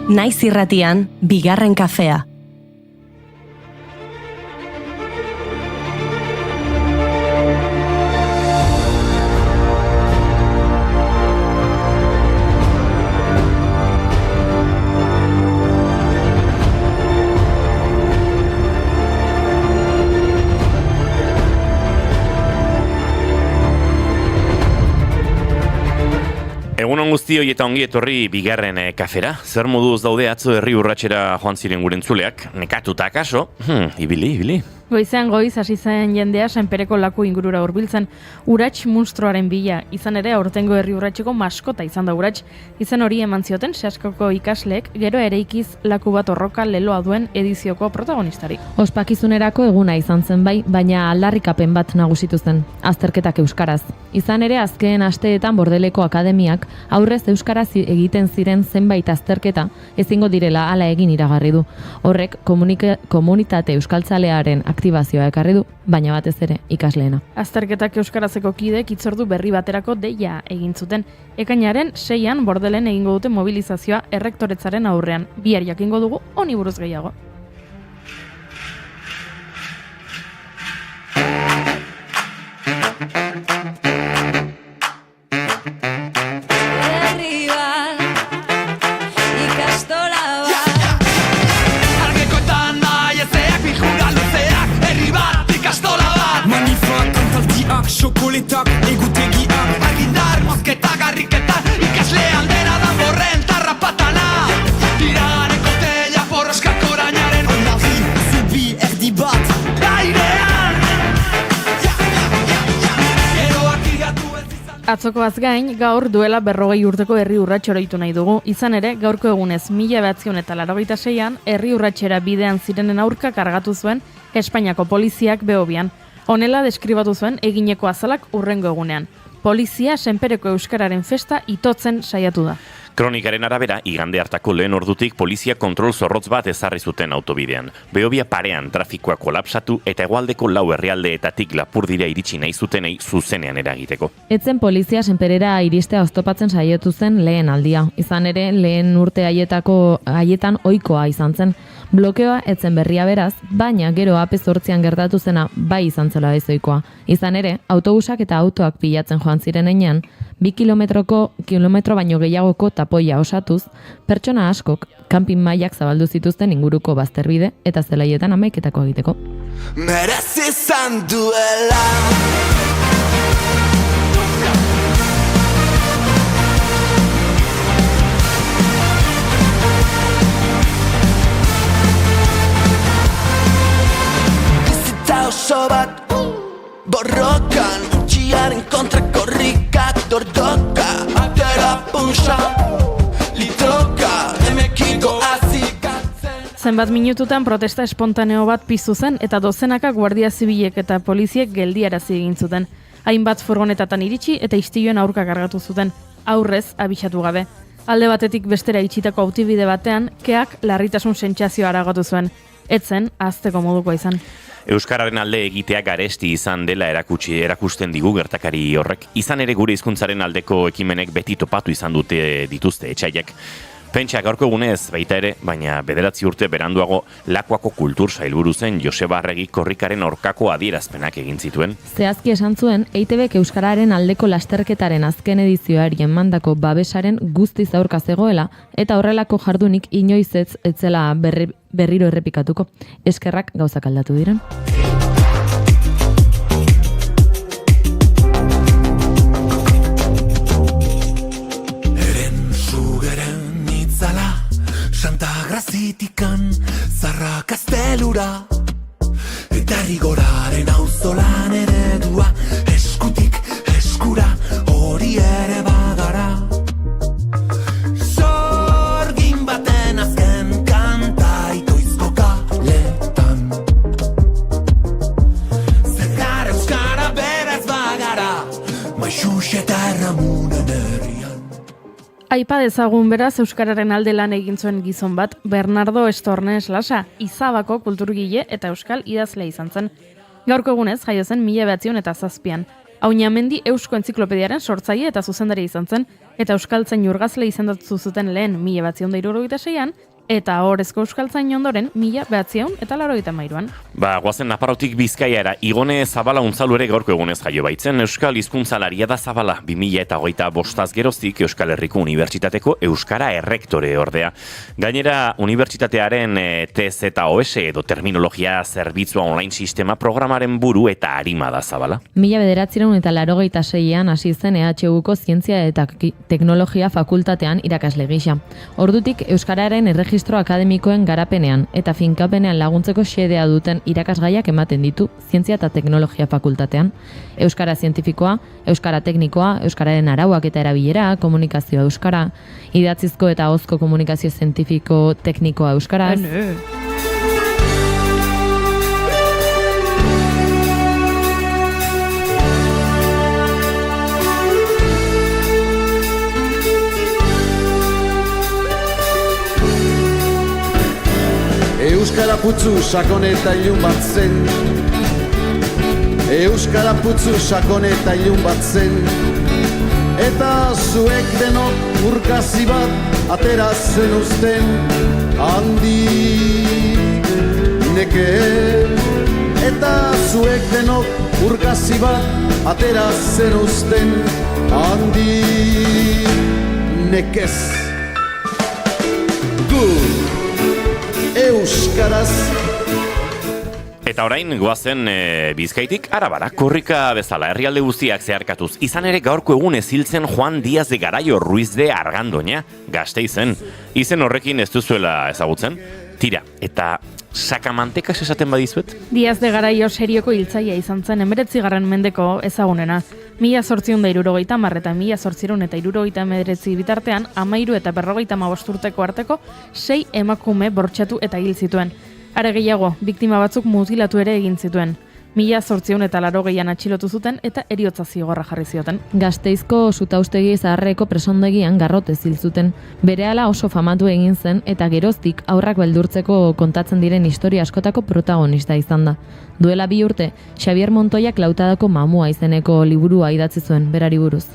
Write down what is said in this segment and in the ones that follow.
Naiz irratian, bigarren kafea. Egunon guztioi eta ongi etorri bigarren kafera. Zer moduz daude atzo herri urratsera joan ziren gure entzuleak? Nekatuta akaso? Ibili. Goizean goiz hasi zen jendea Senpereko laku ingurura hurbiltzen, urats munstroaren bila. Izan ere aurtengo herri urratseko maskota izan da urats. Izen hori eman zioten Seaskoko ikasleek gero eraikiz laku bat orroka leloa duen edizioko protagonistari. Ospakizunerako eguna izan zen bai, baina aldarrikapen bat nagusitu zen, azterketak euskaraz. Izan ere azken asteetan Bordeleko Akademiak aurrez euskaraz egiten ziren zenbait azterketa ezingo direla hala egin iragarri du. Horrek komunitate euskaltzalearen aktibazioa ekarri du, baina batez ere ikasleena. Azterketak euskarazeko kideek hitzordu berri baterako deia egin zuten. Ekainaren 6an Bordelen egingo dute mobilizazioa errektoretzaren aurrean. Bihar jakingo dugu honi buruz gehiago. Xokoletak, egutegiak, argindar, mozketa, garriketan, ikasle aldera da borren tarrapatana. Iraganeko teia porroskak orainaren ondazi, zubi erdi bat, airean. Eroak igatu ez izan. Atzokoaz gain, gaur duela 40 urteko herri urrats oroitu nahi dugu. Izan ere, gaurko egunez 1986an herri urratsera bidean zirenen aurka kargatu zuen Espainiako poliziak Behobian. Honela deskribatu zuen egineko azalak urrengo egunean. Polizia Senpereko euskararen festa itotzen saiatu da. Kronikaren arabera, igande hartako lehen ordutik polizia kontrol zorrotz bat ezarri zuten autobidean. Behobia parean trafikoa kolapsatu eta hegoaldeko 4 herrialdeetatik Lapurdira iritsi nahi zutenei zuzenean eragiteko. Etzen polizia Senperera iristea oztopatzen saiatu zen lehen aldia. Izan ere, lehen urte haietan ohikoa izan zen. Blokeoa etzen berria beraz, baina gero AP8an gertatu zena bai izan zela ezoikoa. Izan ere, autobusak eta autoak pilatzen joan ziren heinean, 2 kilometro baino gehiagoko tapoia osatuz, pertsona askok kanpin mailak zabaldu zituzten inguruko bazterbide eta zelaietan hamaiketako egiteko. Merezi izan duela. Oso bat borrokan, utxiaren kontra korrikak dordoka, atera punxa, litroka, emekiko azikatzen. Zenbat minututan protesta espontaneo bat piztu zen eta dozenaka guardia zibilek eta poliziek geldiarazi egin zuten. Hainbat furgonetatan iritsi eta istiluen aurka kargatu zuten, aurrez abixatu gabe. Alde batetik bestera itxitako autobide batean, keak larritasun sentsazioa aragatu zuen. Etzen, ahazteko modukoa izan. Euskararen alde egitea garesti izan dela erakusten digu gertakari horrek. Izan ere gure hizkuntzaren aldeko ekimenek beti topatu izan dituzte etsaiak. Pentsa gaurko egunez baita ere, baina 9 urte beranduago Lakuako kultur sailburu zen Joseba Arregi korrikaren aurkako adierazpenak egin zituen. Zehazki esan zuen, EITBek euskararen aldeko lasterketaren azken edizioari emandako babesaren guztiz aurka zegoela eta horrelako jardunik inoiz ez zela berriro errepikatuko. Eskerrak gauzak aldatu diren. Santa Grazitikan zarra kastelura eta rigoraren auzolan eredua eskutik eskura hori ere bagara. Sorgin baten azken kanta itoizko kaletan zergar euskara beraz bagara maixux eta erramunen herrian. Aipa dezagun beraz euskararen alde lan egin zuen gizon bat, Bernardo Estornes Lasa, Izabako kulturgile eta euskal idazlea izan zen. Gaurko egunez jaio zen 1907an. Auñamendi Eusko Entziklopediaren sortzaile eta zuzendari izan zen, Eta euskaltzain urgazle izendatu zuten lehen 1976an, eta ohorezko euskaltzain ondoren 1983an. Guazen Nafarroatik Bizkaiara, Igone Zabala Unzalu ere gaurko egunez jaio baitzen. Euskal hizkuntzalaria da Zabala, 2025 geroztik Euskal Herriko Unibertsitateko Euskara errektore ordea. Gainera, unibertsitatearen TZOS edo Terminologia Zerbitzua Online Sistema programaren buru eta arima da Zabala. 1986an hasi zen EHUko Zientzia eta Teknologia Fakultatean irakasle gisa. Ordutik Euskararen erregistro akademikoen garapenean eta finkapenean laguntzeko xedea duten irakasgaiak ematen ditu Zientzia eta Teknologia Fakultatean. Euskara zientifikoa, Euskara teknikoa, Euskararen arauak eta erabilera, komunikazioa euskara, idatzizko eta ahozko komunikazio zientifiko teknikoa euskaraz. Euskara putzu sakon eta ilun bat zen. Euskara putzu sakon eta ilun bat zen. Eta zuek denok urkazi bat atera zenuzten handi neke. Eta zuek denok urkazi bat atera zenuzten handi nekez. Euskaraz. Eta orain goazen Bizkaitik Arabara, korrika bezala herrialde guztiak zeharkatuz. Izan ere gaurko egunez hiltzen Juan Díaz de Garaio Ruiz de Argandoña, Gasteizen. Izen horrekin ez duzuela ezagutzen? Tira, eta sakamantekas esaten badizuet? Díaz de Garaio serioko hiltzailea izan zen 19. mendeko ezagunena. 1870 eta 1879 bitartean 13 eta 55 urteko arteko 6 emakume bortxatu eta hil zituen. Are gehiago, biktima batzuk mutilatu ere egin zituen. 1880an atxilotu zuten eta heriotza zigorra jarri zioten. Gasteizko Sutaustegi Zaharreko presondegian garrotez hil zuten. Berehala oso famatu egin zen eta geroztik aurrak beldurtzeko kontatzen diren historia askotako protagonista izan da. Duela 2 urte, Xavier Montoiak Lautadako mamua izeneko liburua idatzi zuen berari buruz.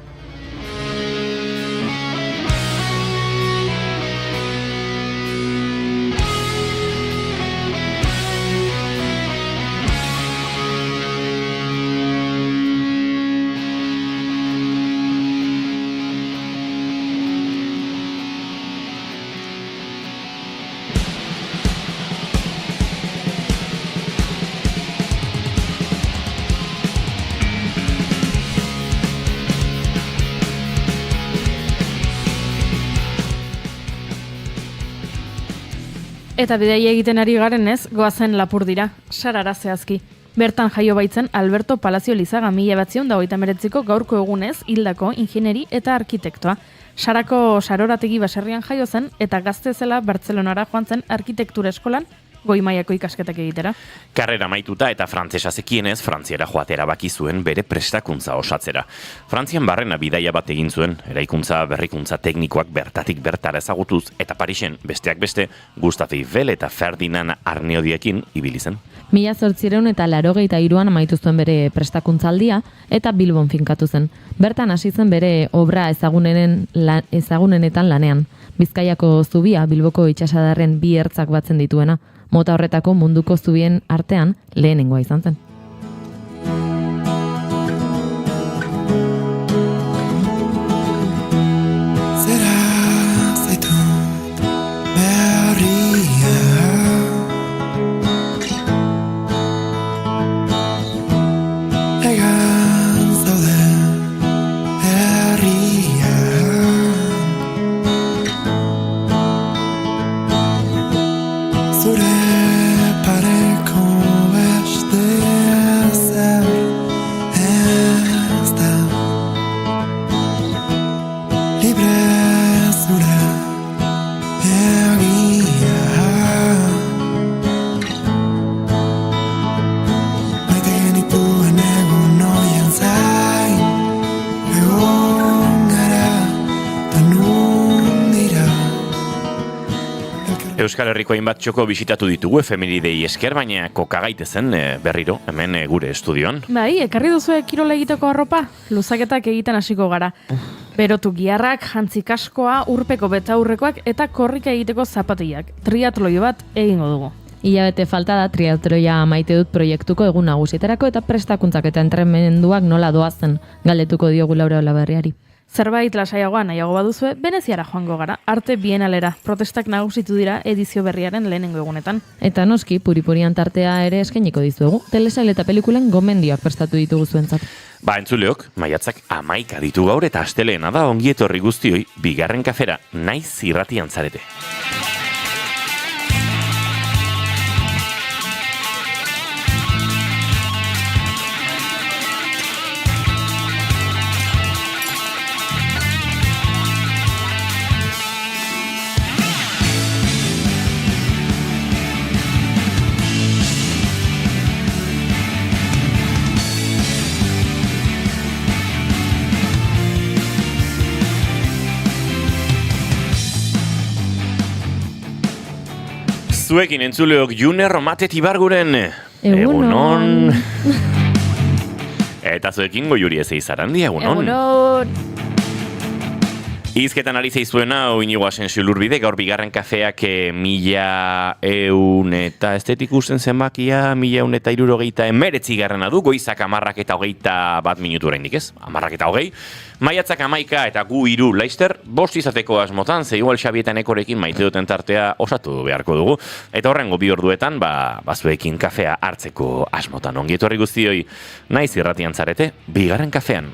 Eta bidaia egiten ari garenez, goazen Lapurdira, Sarara zehazki. Bertan jaio baitzen Alberto Palazio Lizaga 1989ko gaurko egunez hildako ingenieri eta arkitektoa. Sarako Sarorategi baserrian jaio zen eta gazte zela Bartzelonara joan zen arkitektura eskolan goi mailako ikasketak egitera. Karrera amaituta eta frantsesa zekienez Frantziara joatera baki zuen bere prestakuntza osatzera. Frantzian barrena bidaia bat egin zuen, eraikuntza berrikuntza teknikoak bertatik bertara ezagutuz eta Parisen besteak beste Gustave Eiffel eta Ferdinand Arnaudiekin ibili zen. 1883an amaitu zuen bere prestakuntzaldia eta Bilbon finkatu zen. Bertan hasi zen bere obra ezagunenetan lanean. Bizkaiako zubia Bilboko itsasadarren 2 ertzak batzen dituena. Mota horretako munduko zubien artean lehenengoa izan zen. Zera zaitut berria egan zauden herria zure pareko beste Euskal Herriko hainbat txoko bisitatu ditugu efemeridei esker, baina kokagaitezen berriro, hemen gure estudioan. Bai, ekarri duzu kirola egiteko arropa, luzaketak egiten hasiko gara. Berotu giharrak, jantzi kaskoa, urpeko betaurrekoak eta korrika egiteko zapatiak. Triatloio bat egingo dugu. Hilabete falta da triatloia maite dut proiektuko egun nagusietarako eta prestakuntzak eta entremenduak nola doazen galdetuko diogu Laura Olaberriari. Zerbait lasaiagoa nahiago baduzue, Veneziara joango gara, arte bienalera. Protestak nagusitu dira edizio berriaren lehenengo egunetan. Eta noski, puri-purian tartea ere eskainiko dizuegu. Telesail eta pelikulen gomendioak prestatu ditugu zuentzat. Ba, entzuleok, maiatzak 11 ditu gaur eta asteleena da ongietorri guztioi bigarren kafera naiz irratian zarete. Zuekin entzuleok June Romatet Ibarguren. Egunon. Eta zuekin Goiuri Ezeizarandi, egunon. Egunon. Izketan ari zeizuena, Inigo Asensio Lurbide, gaur bigarren kafeak 1.100 eta estetik usten zenbakia, 1.169 garrana du, goizak 10:21 minutu oraindik ez, 10:20. Maiatzak 11 eta gu 3 Leister, 5 izateko asmotan, ze igual Xabietan Ekorekin maite duten tartea osatu beharko dugu. Eta horrengo 2 orduetan, bazuekin kafea hartzeko asmotan. Ongi etorri guztioi, naiz irratian zarete, bigarren kafean.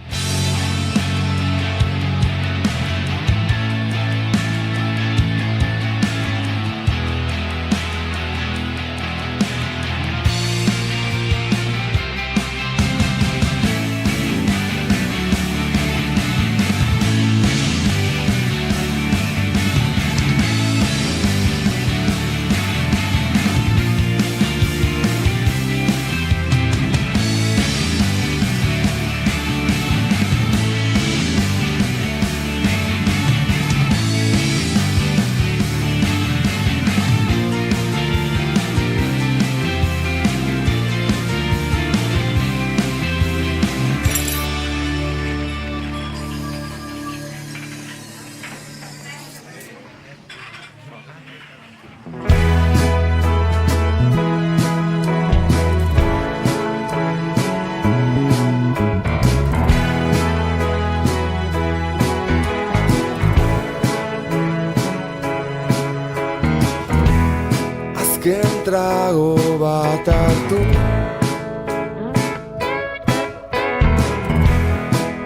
Trago bat hartu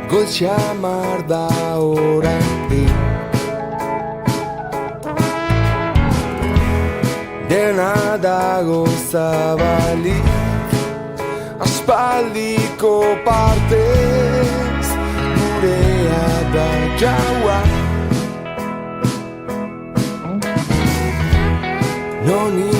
Goiz xamar da oraindik Dena dago zabalik Aspaldiko partez Gurea da jaua Noni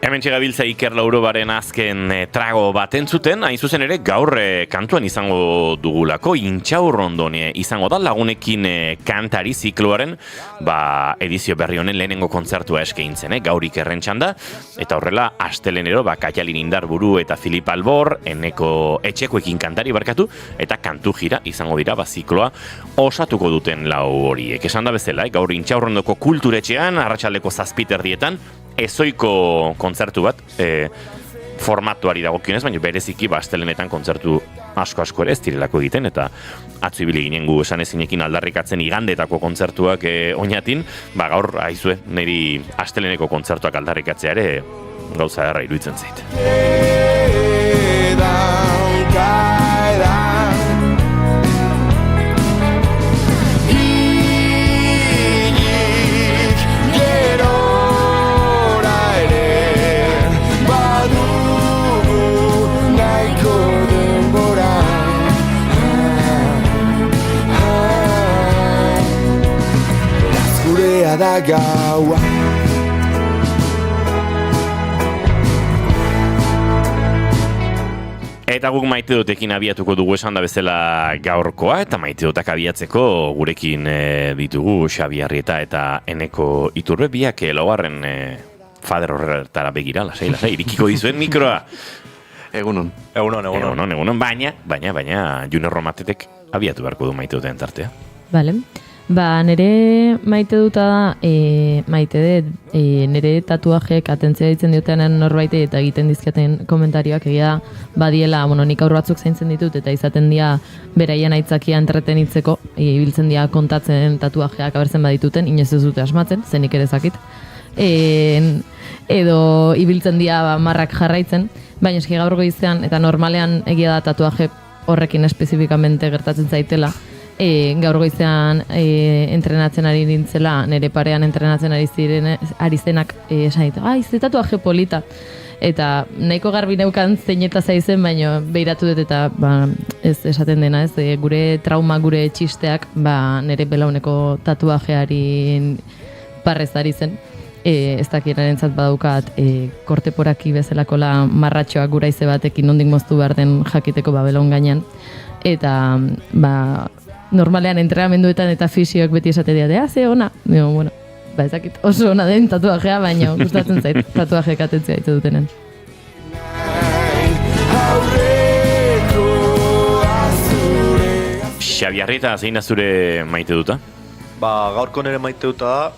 Hemen txegabiltza Iker Laurobaren azken trago bat entzuten, hain zuzen ere gaur kantuan izango dugulako, Intxaurrondon izango da lagunekin kantari zikloaren edizio berri honen lehenengo kontzertua eskaintzen, gaur Ikerren txanda, eta horrela astelenero Kaialin Indarburu eta Filip Albor, Eneko Etxekoekin kantari barkatu, eta kantu jira izango dira zikloa osatuko duten lau horiek. Esan da bezala, gaur Intxaurrondoko kulturetxean, arratsaldeko 7:00 ezoiko kontzertu bat, formatuari dagokionez, baina bereziki astelenetan kontzertu asko ere ez direlako egiten, eta atzo ibili ginen gu esan ezinekin aldarrikatzen igandetako kontzertuak oinatin, gaur aizue, niri asteleneko kontzertuak aldarrikatzea ere gauza erra iruditzen zait. Da gaua Eta guk maite dutekin abiatuko dugu esan da bezala gaurkoa, eta maite dutak abiatzeko gurekin ditugu Xabi Arrieta eta Eneko Iturbe, biak laugarren fader horretara begira, lasai, irikiko dizuen mikroa. Egunon. Egunon, baina Junior Romatetek abiatu beharko du maite duten tartea. Bale. Ba, nire maite duta da, nire tatuajeek atentzia ditzen diotean norbaite eta egiten dizkaten komentarioak egia badiela, nik aur batzuk zaintzen ditut eta izaten dira beraien aitzakia entretenitzeko, ibiltzen dira kontatzen tatuajeak abertzen badituten, inoz ez dute asmatzen, zenik ere zakit. Edo ibiltzen dira marrak jarraitzen, baina eski gaur goizean eta normalean egia da tatuaje horrekin espezifikamente gertatzen zaitela. Gaur goizean entrenatzen ari nintzela, nire parean entrenatzen ari zenak esan ditu, ze tatuaje polita. Eta nahiko garbi neukan zeineta zaizen, baina behiratu dut eta ez esaten dena, gure trauma, gure txisteak, nire belauneko tatuajeari parrez ari zen. Ez dakirarentzat badukat korteporaki bezalakola marratxoak guraize batekin nondik moztu behar den jakiteko belaun gainean. Eta normalean entrenamenduetan eta fisioak beti esate dira, ze ona? Bueno, ezakit oso ona den tatuajea, baina gustatzen zait tatuajeek atentzia ditu dutenen. Xabi Arrieta, zein da zure maite duta? Gaurko nire maite duta da,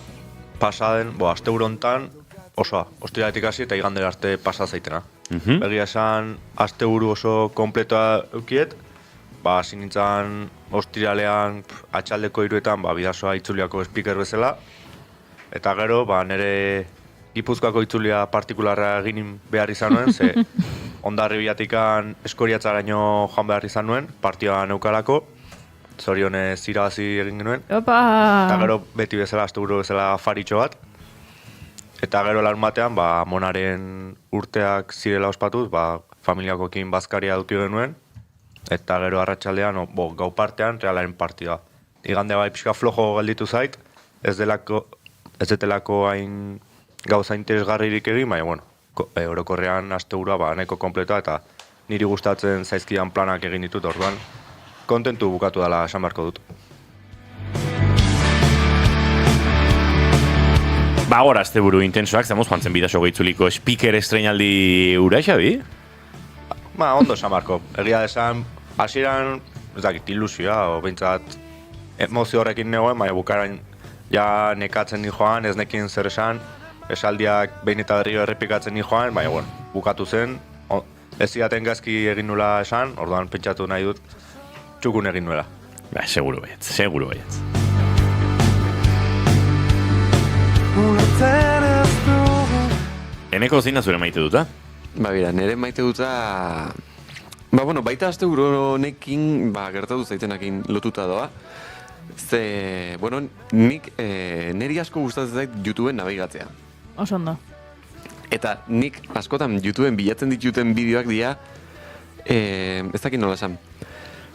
pasaden, asteburu hontan, osoa, ostiraletik hasi eta igandera arte pasa zaitena. Egia esan, asteburu oso kompletoa eukiet, hasi nintzen ostiralean atxaldeko 3etan Bidasoa itzuliako speaker bezala, eta gero nire Gipuzkoako itzulia partikularra egin behar izan nuen, ze Hondarribiatikan Eskoriatzaraino joan behar izan nuen, partioa neukalako, zorionez irabazi egin genuen. Eta gero beti bezala, asteburu bezala afaritxo bat. Eta gero larunbatean, monaren urteak zirela ospatuz, familiakoekin bazkaria dutu genuen. Eta gero arratsaldean, gau partean, Realaren partida. Igande pixka flojo gelditu zait, ez detelako hain gauza interesgarririk egin, baina, orokorrean asteburua nahiko kompletoa eta niri gustatzen zaizkidan planak egin ditut, orduan kontentu bukatu dela esan beharko dut. Gora asteburu intensoak, zamoz joan zen Bidaso gaitzuliko speaker estreinaldi ura, Xabi? Ondo esan beharko. Egia esan, hasieran, ez dakit, ilusioa, o behintzat emozio horrekin negoen, baina bukaran ja nekatzen ni joan, ez nekin zer esan, esaldiak behin eta berriro errepikatzen ni joan, baina bukatu zen, ez zidaten gazki egin nula esan, orduan pentsatu nahi dut, txukun egin nuela. Seguru baietz. Eneko zein da zure maite duta? Nire maite duta... baita asteburu honekin gertatu zaitenakin lotuta doa. Ze, nik niri asko gustatzen zait YouTubeen nabigatzea. Oso ondo. Eta nik askotan YouTubeen bilatzen dituten bideoak dira, ez dakit nola esan.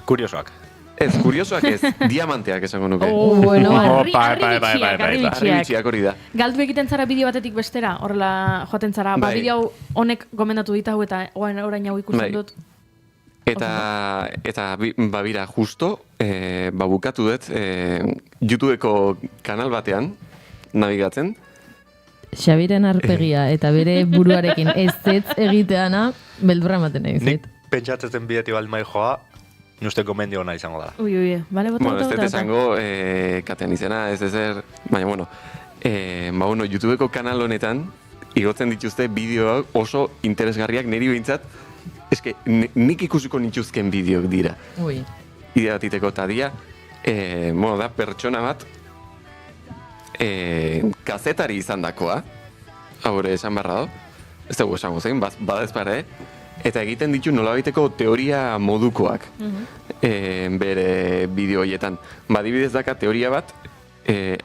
Kuriosoak. Ez, kuriosoak ez, diamanteak esango nuke. Arribitxiak hori da. Galdu egiten zara bideo batetik bestera, horrela joaten zara, bideo honek gomendatu ditagu eta orain hau ikusten dut. Eta bira, justo, bukatu dut YouTubeko kanal batean, nabigatzen. Xabiren arpegia eta bere buruarekin ez egiteana, beldurra ematen egin zait. Nik pentsatzen bidetik baldin joa, Nuste gomendio ona izango dela. Ui, bale, bota. Ez dut esango, katean izena, ez ezer, baina, YouTubeko kanal honetan, igotzen dituzte bideoak oso interesgarriak niri behintzat, eske, nik ikusiko nituzken bideok dira. Ui. Idea bat iteko, eta dia, da pertsona bat, kazetari izan dakoa, haure esan barra do, ez dugu esango zein, bada ez pare, eta egiten ditu nolabaiteko teoria modukoak bere bideo horietan. Adibidez daka teoria bat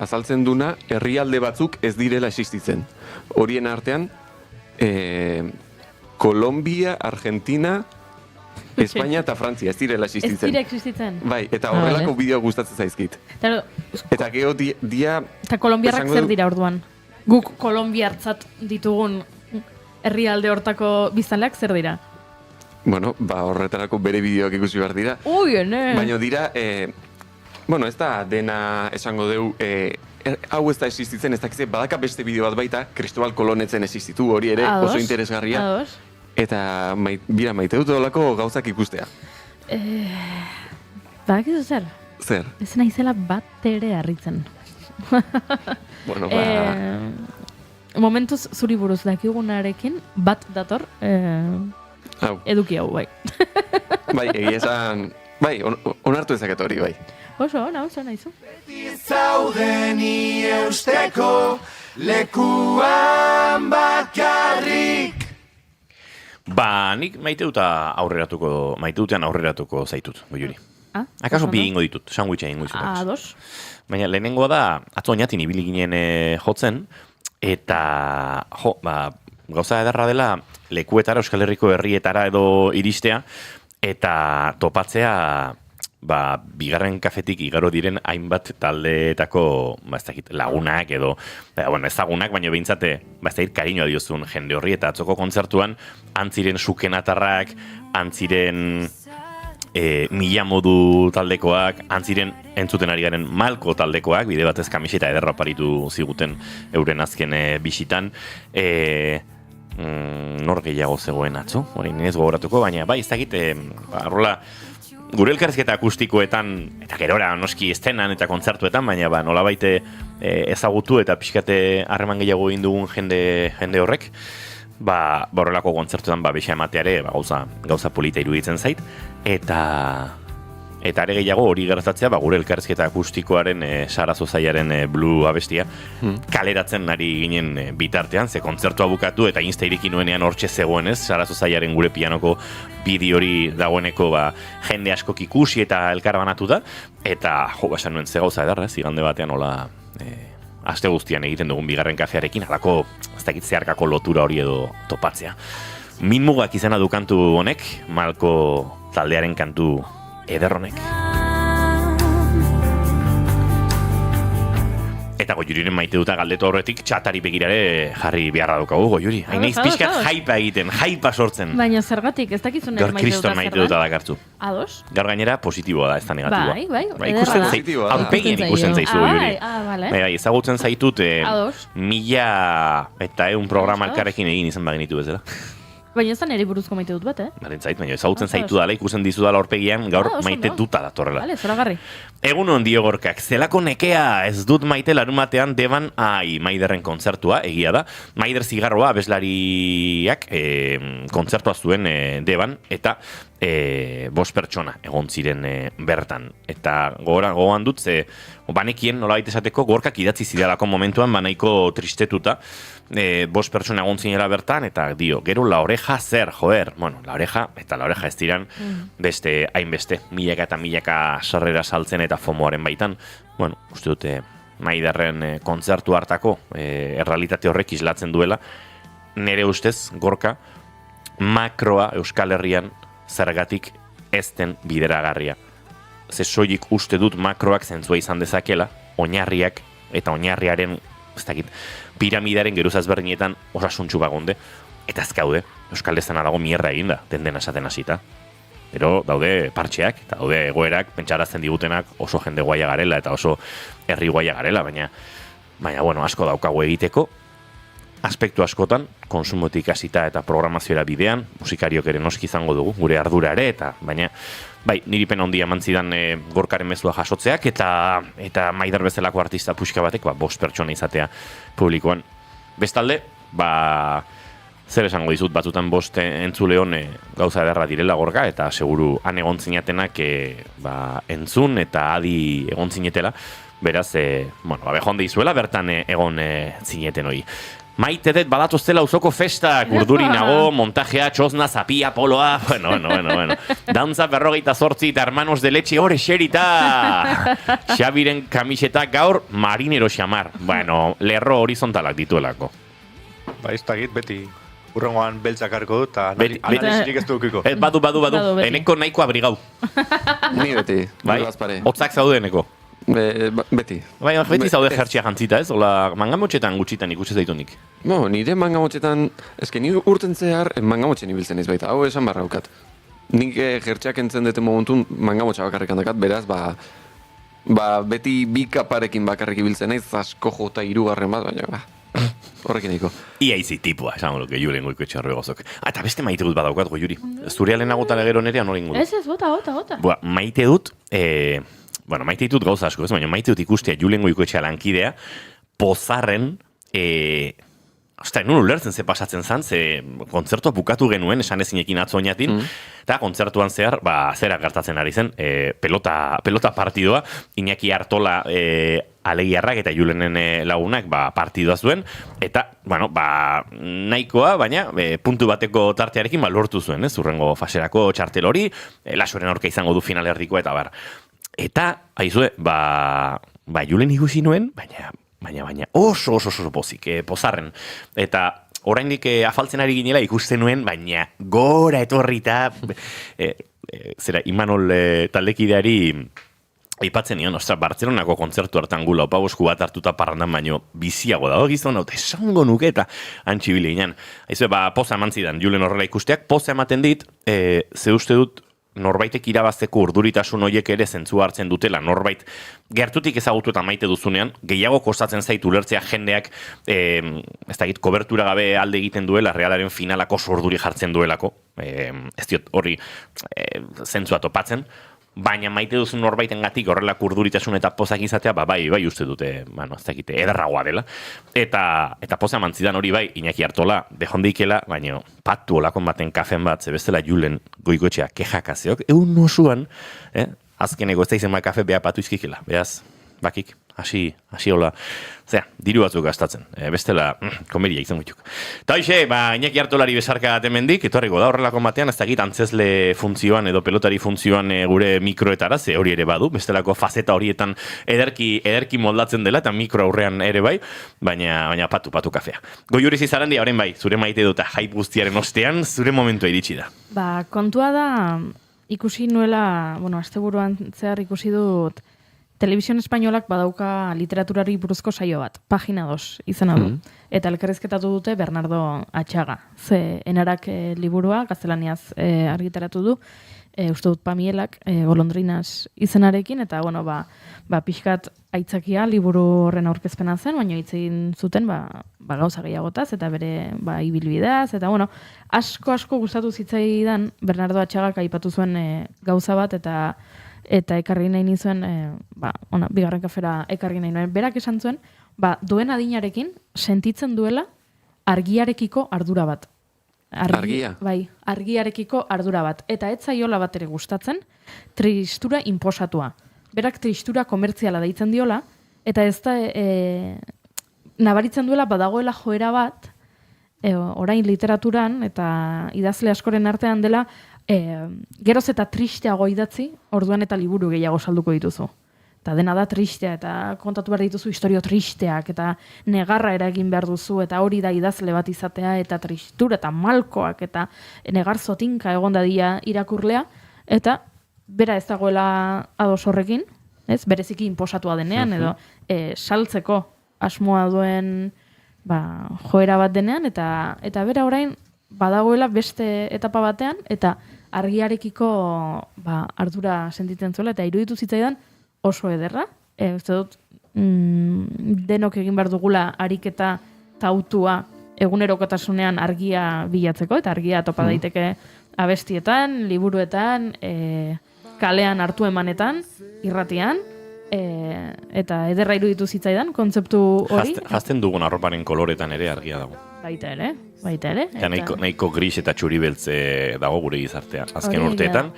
azaltzen duna herrialde batzuk ez direla existitzen. Horien artean Kolombia, Argentina, Espainia eta Frantzia ez direla existitzen. Ez dira existitzen. Bai, eta horrelako bideo gustatzen zaizkit. Eta geho dia... Eta kolombiarrak zer dira orduan? Guk kolombiartzat ditugun herrialde hortako biztanleak zer dira? bueno, ba, horretarako bere bideoak ikusi behar dira. Baina dira, bueno, ez da dena esango deu, hau ez da existitzen, ez dakize, badaka beste bideo bat baita, Cristobal Kolonetzen existitu, hori ere oso interesgarria. Eta bira maite dut olako gauzak ikustea. Badakizu zer? Zer? Ez naizela bat ere harritzen. Bueno, momentuz zuri buruz dakigunarekin bat dator eduki hau, bai. Bai, egia esan, bai, onartu ezaket hori, bai. Oso nahizu. Zaudeni eusteko lekuan bakarrik. Ba, nik maite dutean aurreratuko zaitut, Goiuri. Akaso bi ingo ditut, sandwicha ingo izut. Ados. Baina lehenengoa da, atzo oinatin ibili ginen jotzen, eta, gauza edarra dela, lekuetara, Euskal Herriko herrietara edo iristea, eta topatzea, bigarren kafetik igaro diren hainbat taldeetako, ez dakit, lagunak edo, ezagunak, baina behintzate, ez dakit, kariñoa diozun jende horri, eta atzoko kontzertuan, antziren sukenatarrak, antziren mila modu taldekoak, antziren entzuten ari garen Malko taldekoak, bide batez kamiseta ederra oparitu ziguten euren azken bisitan, nor gehiago zegoen atzo, hori ez gogoratuko, baina bai, ez dakit, arrola, gure elkarrizketa akustikoetan, eta gerora noski estenan eta kontzertuetan, baina nolabait ezagutu eta pixkate harreman gehiago egin dugun jende horrek, horrelako kontzertuetan bexa emateare gauza polita iruditzen zait, eta are gehiago hori gertatzea gure elkarrizketa akustikoaren Sara Zozaiaren Blue abestia kaleratzen ari ginen bitartean, ze kontzertua bukatu eta Insta ireki nuenean hortxe zegoen ez, Sara Zozaiaren gure pianoko bideo hori dagoeneko jende askok ikusi eta elkar banatu da, eta esan nuen ze gauza edarra, igande batean hola aste guztian egiten dugun bigarren kafearekin, halako ez dakit zeharkako lotura hori edo topatzea. Minmugak izena du kantu honek, Malko taldearen kantu ederronek. Eta Goiuriren maite duta galdetu horretik txatari begirare jarri beharra daukagu, Goiuri. Hain naiz pixkat jaipa egiten, jaipa sortzen. Baina zergatik, ez dakizun ere maite duta Kriston maite duta dakartzu. Ados? Gaur gainera positiboa da, ez da negatiboa. Bai, ederra. Aurpegien ikusten zaizu, Goiuri. Bale. Ezagutzen zaitut, Ados. 1001 programa elkarrekin egin izan bagenitu bezala. Baina ez da nire buruzko maite dut bat, Baren zait, baina ezagutzen zaitu dala, ikusten dizu dala aurpegian, gaur maite duta datorrela. Bale, zoragarri. Egun hon dio Gorkak, zelako nekea ez dut maite larumatean Deban Maiderren kontzertua, egia da. Maider Zigarroa abeslariak kontzertua zuen Deban, eta 5 pertsona egon ziren bertan. Eta gogoan dut, banekien nolabait esateko Gorkak idatzi zidalako momentuan banaiko tristetuta, 5 pertsona egon zinela bertan, eta dio, gero La Oreja zer, joder, la Oreja ez diran beste hainbeste, milaka eta milaka sarrera saltzen eta FOMOaren baitan. Uste dute Maiderren kontzertu hartako errealitate horrek islatzen duela, nire ustez, Gorka, makroa Euskal Herrian zergatik ez den bideragarria. Ze soilik uste dut makroak zentzua izan dezakela, oinarriak eta oinarriaren, ez dakit, piramidaren geruzaz berdinetan osasuntxu bagonde, eta ez gaude, Euskal Dezana dago mierda eginda, den esaten hasita. Pero daude partxeak, eta daude egoerak, pentsarazten digutenak oso jende guaia garela, eta oso herri guaia garela, baina asko daukagu egiteko, aspektu askotan, konsumotik hasita eta programazioera bidean, musikariok ere noski izango dugu, gure ardura ere, eta baina, niri pena handia eman zidan Gorkaren mezua jasotzeak, eta Maider bezalako artista puxka batek, 5 pertsona izatea publikoan. Bestalde, zer esango dizut, batzutan 5 entzule hone gauza ederra direla Gorka, eta seguru han egon zinatenak entzun eta adi egon zinetela, beraz, bejonde izuela bertan egon zineten hori. Maite dut badatoztela uzoko festak, urduri nago, montajea, txosna, zapia, poloa, bueno. Dantza 58 eta hermanos de leche hor eserita. Xabiren kamiseta gaur marinero xamar. Lerro horizontalak dituelako. Ez dakit, beti. Urrengoan beltzak harko dut, eta analizirik ez dukiko. Badu. Eneko nahiko abrigau. Ni beti, bazpare. Otzak zaude eneko. Beti. Beti zaude jertxia jantzita, ez? Ola, mangamotxetan gutxitan ikusi zaitunik. Nire mangamotxetan, ni urten zehar mangamotxen ibiltzen ez baita, hau esan barraukat. nik jertxeak entzen duten momentun mangamotxa bakarrik handakat, beraz, beti bi kaparekin bakarrik ibiltzen naiz, asko jota 3. bat, baina, horrekin nahiko. Ia izi tipua, esango luke, Julen Goikoetxea Orregozok. Eta beste maite dut badaukat, Goiuri. Zurea lehenago eta gero nerea norin dut. Ez, bota. Maite dut, maite ditut gauza asko, ez? Baina maite dut ikustea Julen Goikoetxea lankidea, pozarren, nun ulertzen ze pasatzen zan, ze kontzertua bukatu genuen, esan ezinekin atzo oinatin, eta kontzertuan zehar, zera gertatzen ari zen, pelota partidoa, Iñaki Artola Alegiarrak eta Julenen lagunak partidua zuen, eta, nahikoa, baina puntu bateko tartearekin lortu zuen, urrengo faserako txartel hori, Lasoren aurka izango du finalerdikoa, eta bar. Eta, aizue, Julen ikusi nuen, baina oso pozik, pozarren. Eta oraindik afaltzen ari ginela ikusten nuen, baina gora etorrita, zera, Imanol taldekideari aipatzen nion, Bartzelonako kontzertu hartan gula opabosku bat hartuta parrandan baino biziago dago gizon, eta esango nuke eta antxibile ginen. Aizue, poza eman zidan, Julen horrela ikusteak, poza ematen dit, ze uste dut, norbaitek irabazteko urduritasun horiek ere zentzua hartzen dutela, norbait gertutik ezagutu eta maite duzunean, gehiago kostatzen zait ulertzea jendeak, ez dakit, kobertura gabe alde egiten duela, Realaren finalako sorduri jartzen duelako, ez diot horri zentzua topatzen, baina maite duzun norbaiten gatik horrelak urduritasun eta pozak izatea, bai uste dute, ez dakite, ederragoa dela. Eta poza mantzidan hori bai, Iñaki Artola, dejondeikela, baina patu olakon baten kafen bat, zebestela Julen Goikoetxea kejakazeok, egun nosuan, azkeneko ez da izen kafe beha patu izkikela, behaz, bakik, hasi hola, diru batzuk gastatzen, bestela, komeria izan gutuk. Eta hoxe, Iñaki Artolari besarka temendik, etorriko da horrelako batean, ez dakit antzesle funtzioan edo pelotari funtzioan gure mikroetara, ze hori ere badu, bestelako fazeta horietan ederki moldatzen dela, eta mikro aurrean ere bai, baina patu kafea. Goiuri Zizarandi, horren bai, zure maite dut hype guztiaren ostean, zure momentua iritsi da. Kontua da, ikusi nuela, asteburuan zehar ikusi dut, Televisión Espainolak badauka literaturari buruzko saio bat, Pagina 2 izena du. Eta elkarrizketatu dute Bernardo Atxaga. Ze enarak liburua, gaztelaniaz argitaratu du, uste dut Pamielak, golondrinas izenarekin, eta pixkat aitzakia liburu horren aurkezpena zen, baina hitz egin zuten gauza gehiagotaz, eta bere ibilbideaz, eta asko gustatu zitzaidan Bernardo Atxagak aipatu zuen gauza bat, eta ekarri nahi nizuen, bigarren kafera ekarri nahi nuen. Berak esan zuen, duen adinarekin sentitzen duela argiarekiko ardura bat. Argia? Bai, argiarekiko ardura bat. Eta ez zaiola bat ere gustatzen, tristura inposatua. Berak tristura komertziala deitzen diola, eta ez da nabaritzen duela badagoela joera bat, orain literaturan, eta idazle askoren artean dela, geroz eta tristeago idatzi, orduan eta liburu gehiago salduko dituzu. Eta dena da tristea, eta kontatu behar dituzu historio tristeak, eta negarra eragin behar duzu, eta hori da idazle bat izatea, eta tristura, eta malkoak, eta negar zotinka egon dadia irakurlea, eta bera ez dagoela ados horrekin, bereziki inposatua denean, edo saltzeko asmoa duen joera bat denean, eta bera orain badagoela beste etapa batean, eta argiarekiko ardura sentitzen zuela, eta iruditu zitzaidan oso ederra. Uste dut, denok egin behar dugula ariketa tautua egunerokotasunean argia bilatzeko, eta argia topa daiteke abestietan, liburuetan, kalean hartu emanetan, irratian, eta ederra iruditu zitzaidan, kontzeptu hori. Jazten dugun arroparen koloretan ere argia dago. Baita ere. Eta nahiko gris eta txuri beltze dago gure gizartea, azken urteetan,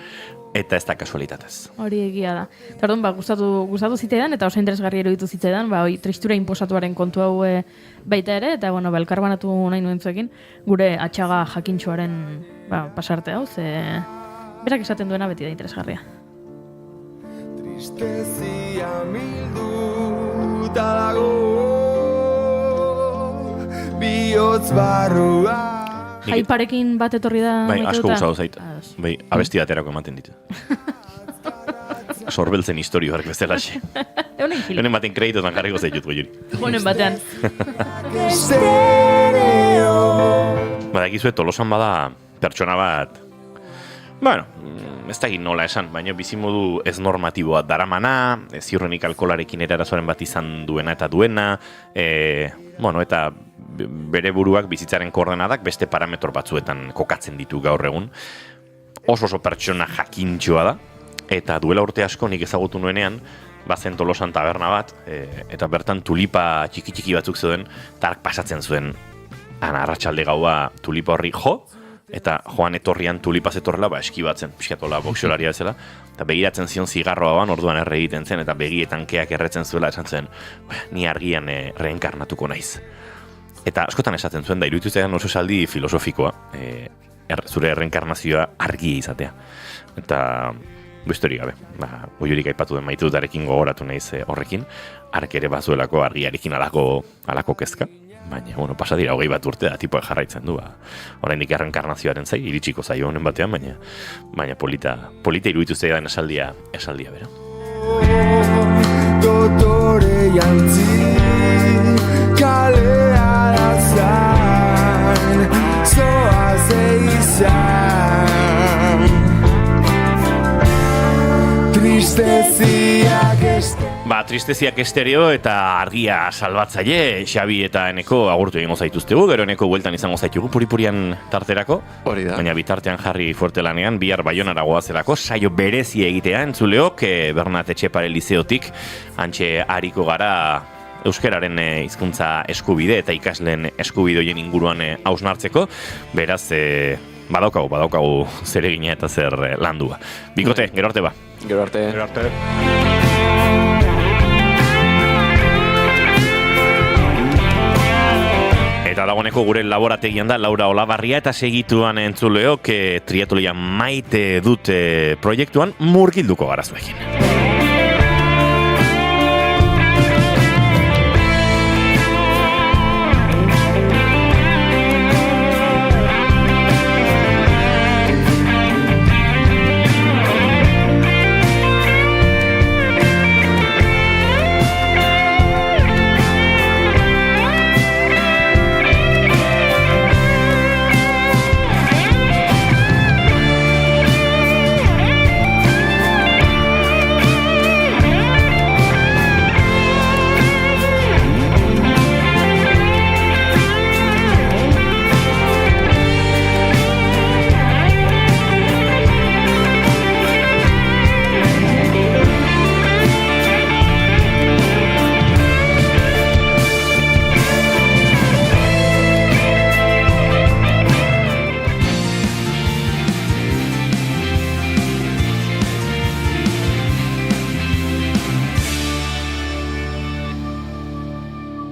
eta ez da kasualitatez. Hori egia da. Tardun, gustatu zitzaidan, eta oso interesgarri eruditu zitzaidan, tristura inposatuaren kontu hau baita ere, eta elkarbanatu nahi nuen zuekin, gure Atxaga jakintxoaren pasarte hau, ze berak esaten duena beti da interesgarria. Tristezia mildu talago bihotz barrua. Jaiparekin bat etorri da bai, maite asko duta? gustatu zait. Bai, abesti baterako ematen ditu. Sorbeltzen historio horrek bezalaxe. Honen baten kreditotan jarriko zaitut goiuri. Honen batean. Badakizue, Tolosan bada pertsona bat Bueno, ez da nola esan, baina bizimodu ez normatiboa daramana, ziurrenik alkolarekin erasoren bat izan duena eta duena, eta bere buruak bizitzaren koordenadak beste parametro batzuetan kokatzen ditu gaur egun. Oso pertsona jakintxoa da, eta duela urte asko nik ezagutu nuenean, bazen Tolosan taberna bat, eta bertan tulipa txiki batzuk zeuden, tark pasatzen zuen arratsalde gaua tulipa horri jo, eta joan etorrian tulipaz etorrela, eskibatzen, pixkatola boxiolaria bezala, eta begiratzen zion zigarroa ban, orduan erre egiten zen, eta begietan keak erretzen zuela, esan zen, ni argian reenkarnatuko naiz. Eta askotan esaten zuen, da iruditu zean oso esaldi filosofikoa, zure reenkarnazioa argi izatea. Eta besterik gabe, oiorik aipatu den maite dutarekin gogoratu naiz horrekin, ark ere bazuelako argiarekin alako kezka. Baina, pasa dira 20 bat urte da, tipoek jarraitzen du, oraindik errenkarnazioaren zai, iritsiko zaio honen batean, baina polita iruditu zeidan esaldia bera. Dotore jantzi, kalea da zain, zoaz izan, tristeziak este. Tristeziak estereo eta argia salbatzaile, Xabi eta Eneko agurtu egingo zaituztegu, gero Eneko bueltan izango zaitugu puripurian tarterako. Hori da. Baina bitartean jarri fuerte lanean, bihar Baionara goazelako, saio berezia egitea entzuleok, Bernat Etxepare Lizeotik, antxe hariko gara euskararen hizkuntza eskubide eta ikasleen eskubidoien inguruan hausnartzeko, beraz, badaukagu zeregina eta zer landua. Bikote, gero arte ba. Gero arte. Eta dagoeneko gure laborategian da Laura Olabarria eta segituan entzuleok triatloia maite dute proiektuan murgilduko gara zuekin.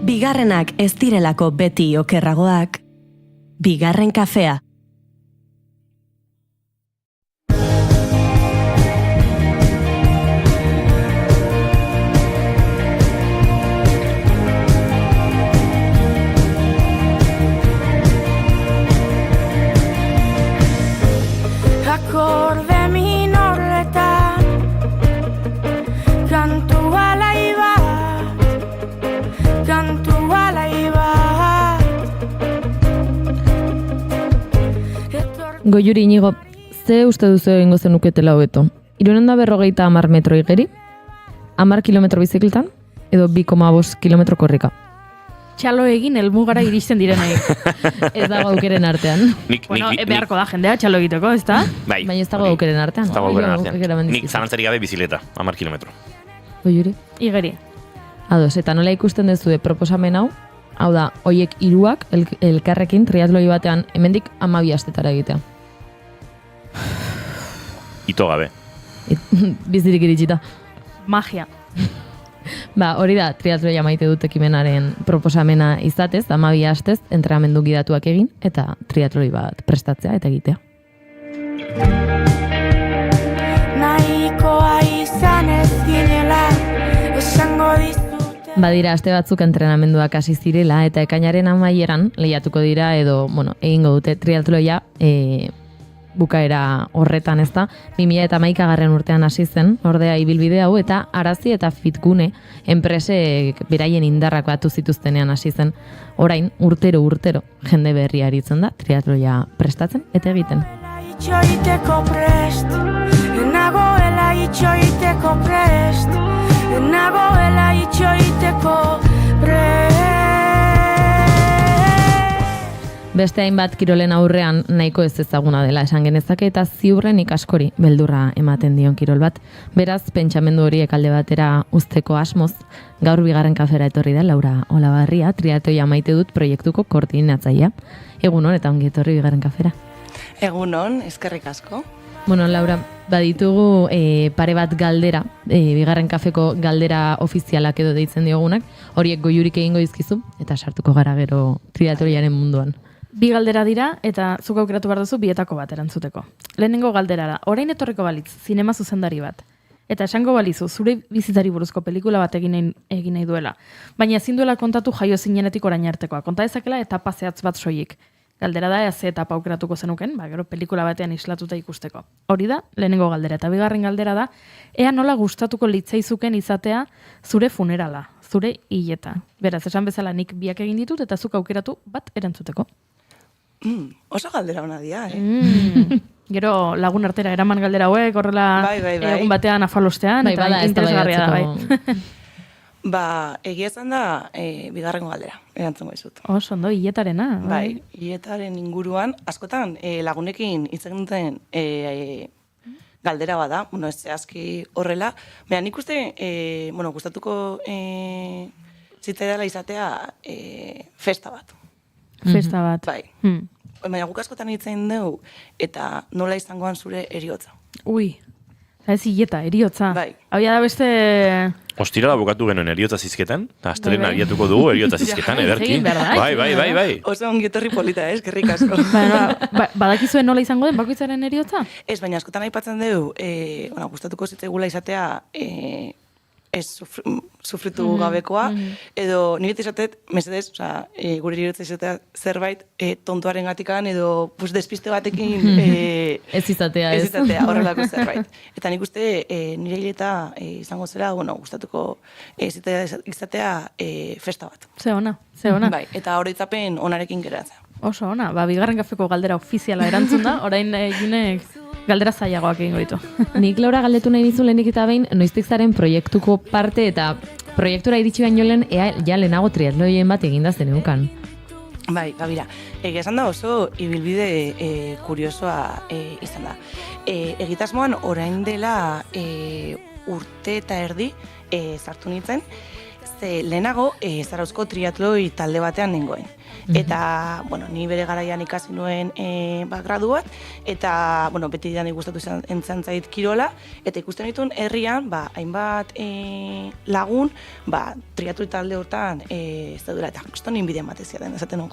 Bigarrenak ez direlako beti okerragoak, bigarren kafea. Akorde minorretan kantu alai bat Goiuri Inigo, ze uste duzu egingo zenuketela hobeto? 350 metro igeri, 10 kilometro bizikletan, edo 2,5 kilometro korrika? Txalo egin helmugara iristen direnei. Ez dago aukeren artean. Beharko da jendea txalo egiteko, ez da? Baina ez dago aukeren artean. Ez dago aukeren artean. Nik zalantzari gabe bizikleta, 10 kilometro. Goiuri? Igeri. Ados, eta nola ikusten duzu proposamen hau da, hoiek hiruak elkarrekin triatloi batean hemendik 12 astetara egitea. Ito gabe. Bizirik iritsita. Magia. Hori da, triatloia maite dut ekimenaren proposamena izatez, 12 astez, entrenamendu gidatuak egin, eta triatloi bat prestatzea eta egitea. Nahikoa izan ez ginela, esango dizute. Badira, aste batzuk entrenamenduak hasi zirela, eta ekainaren amaieran lehiatuko dira, edo, egingo dute triatloia, bukaera horretan, ez da, 2011 urtean hasi zen, ordea ibilbide hau, eta Arazi eta Fitgune enpresek beraien indarrak batu zituztenean hasi zen, orain urtero jende berria aritzen da triatloia prestatzen eta egiten. itxoiteko prest, nagoela itxoiteko prest, nagoela itxoiteko prest. Beste hainbat kirolen aurrean nahiko ez ezaguna dela esan genezake eta ziurrenik askori beldurra ematen dion kirol bat. Beraz, pentsamendu horiek alde batera uzteko asmoz, gaur bigarren kafera etorri da Laura Olabarria, triatoia maite dut proiektuko koordinatzailea. Egunon eta ongi etorri bigarren kafera. Egunon, eskerrik asko. Bueno, Laura, baditugu pare bat galdera, bigarren kafeko galdera ofizialak edo deitzen diogunak, horiek goiurik egingo dizkizu eta sartuko gara gero triatoriaren munduan. Bi galdera dira eta zuk aukeratu behar duzu bietako bat erantzuteko. Lehenengo galdera da, orain etorriko balitz, zinema zuzendari bat. Eta esango balizu, zure bizitzari buruzko pelikula bat egin nahi duela. Baina ezin duela kontatu jaio zinenetik orain artekoa. Konta dezakela etapa zehatz bat soilik. Galdera da, ze etapa aukeratuko zenuken, gero pelikula batean islatuta ikusteko. Hori da, lehenengo galdera. Eta bigarren galdera da, ea nola gustatuko litzaizuken izatea zure funerala, zure hileta. Beraz, esan bezala nik biak egin ditut eta zuk aukeratu bat erantzuteko. Oso galdera hona dia, Gero lagun artera eraman galdera hauek, horrela bai. egun batean afalostean, Bai, eta bada, interesgarria da, bai. Ba, egia esan da, bigarrengo galdera, erantzungo dizut. Oso, ondo, hiletarena. Bai, hiletaren inguruan, askotan lagunekin hitz egin duten galdera bada, ez zehazki horrela, baina nik uste, gustatuko zitzaidala izatea festa bat. Festa bat. Bai. Baina guk askotan hitzein dugu, eta nola izangoan zure eriotza. Ui, ez hileta, eriotza. Bai. Hau da beste... Ostirala bukatu genuen eriotza zizketan, eta astelehen abiatuko dugu eriotza zizketan, ederki. Bai. Oso ongi etorri polita, eskerrik asko. Badakizuen nola izango den bakoitzaren eriotza? Ez, baina askotan aipatzen dugu, gustatuko zitzaigula izatea ez sufritu gabekoa, edo nire izatet, mesedez, gure eriotza izatea zerbait tontuaren gatikan, edo despiste batekin ez izatea, horrelako zerbait. Eta nik uste nire hileta izango zera, gustatuko izatea festa bat. Ze ona. Bai, eta oroitzapen onarekin geratzea. Oso ona, bigarren kafeko galdera ofiziala erantzun da, orain eginek galdera zailagoak egingo ditu. Nik Laura galdetu nahi dizu lehenik eta behin, noiztik zaren proiektuko parte eta proiektura iritsi baino lehen, ja lehenago triatloien bat eginda zenukan. Bai, gabira. Egia esan da oso ibilbide kuriosoa izan da. Egitasmoan orain dela urte eta erdi sartu nintzen, ze lehenago Zarauzko triatloi talde batean nengoen. Eta, ni bere garaian ikasi nuen gradu bat, eta, beti dani gustatu entzan zait kirola, eta ikusten dituen herrian, hainbat lagun, triatloi talde hortan zeudela, eta kuston inbidean batezia den, esaten non,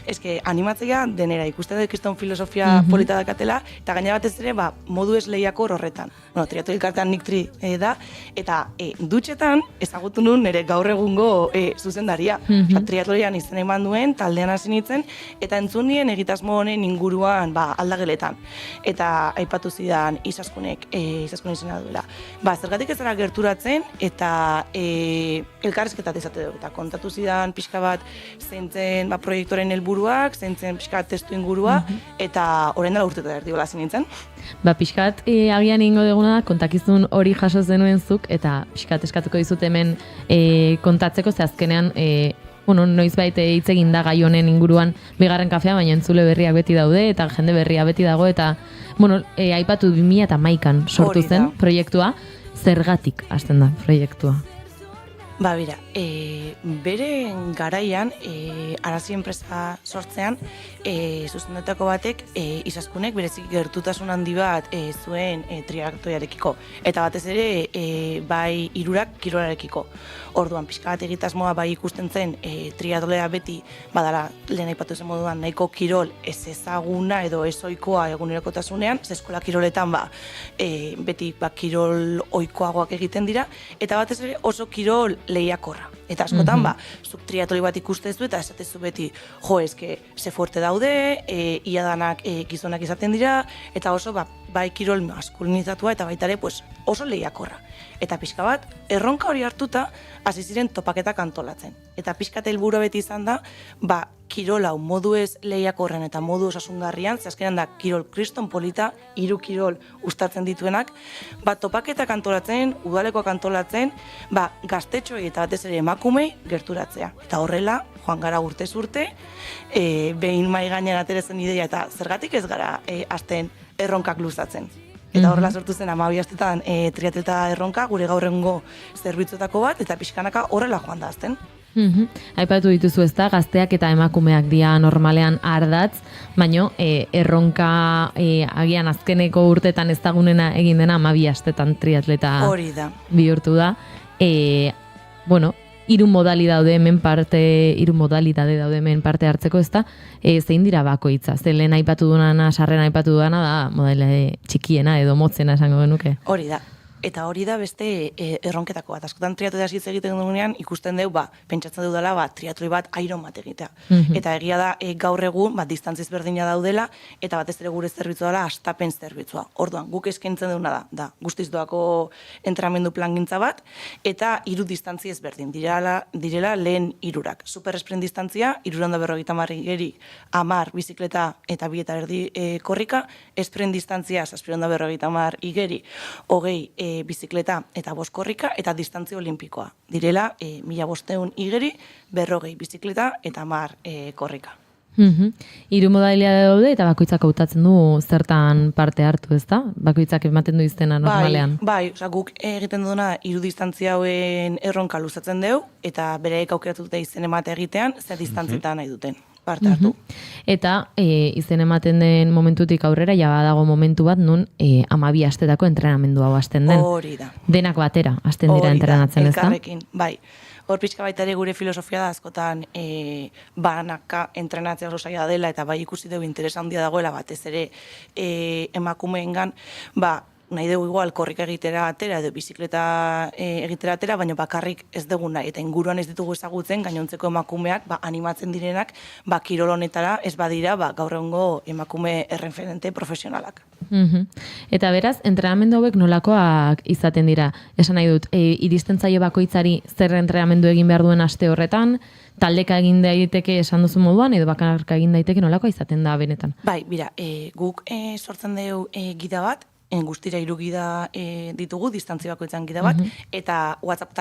eske animatzea denera, ikusten dut kriston filosofia polita dakatela, eta gaina batez ere, modu ez lehiako horretan. Triatloi elkartean nik tri da, eta dutxetan ezagutu nun nire gaur egungo zuzendaria. Triatloian izen eman duen, taldean hasi nintzen, eta entzun nien egitasmo honen inguruan aldageletan. Eta aipatu zidan izaskun izena duela. Zergatik ez zara gerturatzen, eta elkarrizketat izate dugu. Eta kontatu zidan pixka bat zeintzen proiektoren helburuak, zeintzen pixka bat testu ingurua, eta orain dela urtetan erdiola hasi nintzen. Pixka bat agian ingo duguna da, kontakizun hori jaso zenuen zuk, eta pixka bat eskatuko dizut hemen kontatzeko, ze azkenean noizbait hitz egin da gai honen inguruan bigarren kafea, baina entzule berriak beti daude eta jende berria beti dago, eta aipatu 2011an sortu zen proiektua. Zergatik hasten da proiektua? Bera, bere garaian, Arazi enpresa sortzean, zuzendetako batek, izaskunek berezik gertutasun handi bat zuen triaktoiarekiko. Eta batez ere, bai hirurak kirolarekiko. Orduan, pixka bat egitasmoa bai ikusten zen triatlea beti, badala, lehen aipatu zen moduan, nahiko kirol ez ezaguna edo ez ohikoa egunerokotasunean, eskola kiroletan beti kirol ohikoagoak egiten dira, eta batez ere oso kirol lehiakorra. Eta askotan, zuk triatloi bat ikustezu eta esatezu beti, eske, ze fuerte daude, ia danak gizonak izaten dira, eta oso, bai kirol maskulinizatua eta baita ere pues, oso lehiakorra. Eta pixka bat, erronka hori hartuta, hasi ziren topaketak antolatzen. Eta pixka helburu beti izan da, kirol hau modu ez lehiakorren eta modu osasungarrian, ze azkenean da kirol kriston polita, 3 kirol uztartzen dituenak, topaketak antolatzen, udalekoak antolatzen, gaztetxoei eta batez ere emakumei gerturatzea. Eta horrela, joan gara urtez urte, behin mai gainean aterezen ideia eta zergatik ez gara hasten erronkak luzatzen. Eta horrela sortu zen 12 astetan triatleta erronka, gure gaur egungo zerbitzuetako bat, eta pixkanaka horrela joan da azten. Aipatu dituzu ezta, gazteak eta emakumeak dira normalean ardatz, baino erronka agian azkeneko urtetan ezagunena egin dena 12 astetan triatleta hori da. Bihurtu da. Bueno, hiru modalidade daude hemen parte hartzeko, ezta? Zein dira bakoitza? Ze lehen aipatu dudana, sarren aipatu dudana da modalidade txikiena edo motzena esango genuke. Hori da. Eta hori da beste erronketako bat. Askotan triatleta hitz egiten dugunean ikusten dugu, pentsatzen dudala, triatloi bat Iron bat egitea. Eta egia da gaur egun distantziz berdina daudela eta batez ere gure zerbitzua dela hastapen zerbitzua. Orduan, guk eskaintzen duguna da guztiz doako entrenamendu plangintza bat eta 3 distantzia ezberdin direla lehen 3. Super sprint distantzia 350 igeri, 10 bizikleta eta 2 eta erdi korrika, sprint distantzia 750 igeri, 20 bizikleta eta 5 korrika eta distantzia olimpikoa. Direla 1500 igeri, 40 bizikleta eta 10 korrika. 3 modalidade daude eta bakoitzak hautatzen du zertan parte hartu, ezta? Bakoitzak ematen du izena normalean. Bai, guk egiten duguna 3 distantzia hauen erronka luzatzen dugu eta beraiek aukeratu dute izen emate egitean zer distantzietan nahi duten parte hartu. Eta izen ematen den momentutik aurrera ja badago momentu bat nun 12 astetako entrenamendu hau hasten den. Hori da. Denak batera hasten dira entrenatzen, ezta? Elkarrekin, bai. Hor pixka baita ere gure filosofia da askotan banaka entrenatzea oso zaila dela eta bai ikusi dugu interesa handia dagoela batez ere emakumeengan, nahi dugu igual korrika egitera atera edo bizikleta egitera atera, baina bakarrik ez dugu nahi. Eta inguruan ez ditugu ezagutzen, gainontzeko emakumeak animatzen direnak kirol honetara ez badira gaur egungo emakume erreferente profesionalak. Eta beraz, entrenamendu hauek nolakoak izaten dira? Esan nahi dut, iristen zaio bakoitzari zer entrenamendu egin behar duen aste horretan, taldeka egin daiteke esan duzu moduan, edo bakarka egin daiteke nolakoa izaten da benetan? Bai, bira, guk sortzen dugu gida bat, guztira 3 gida ditugu, distantzia bakoitzan gida bat, eta WhatsApp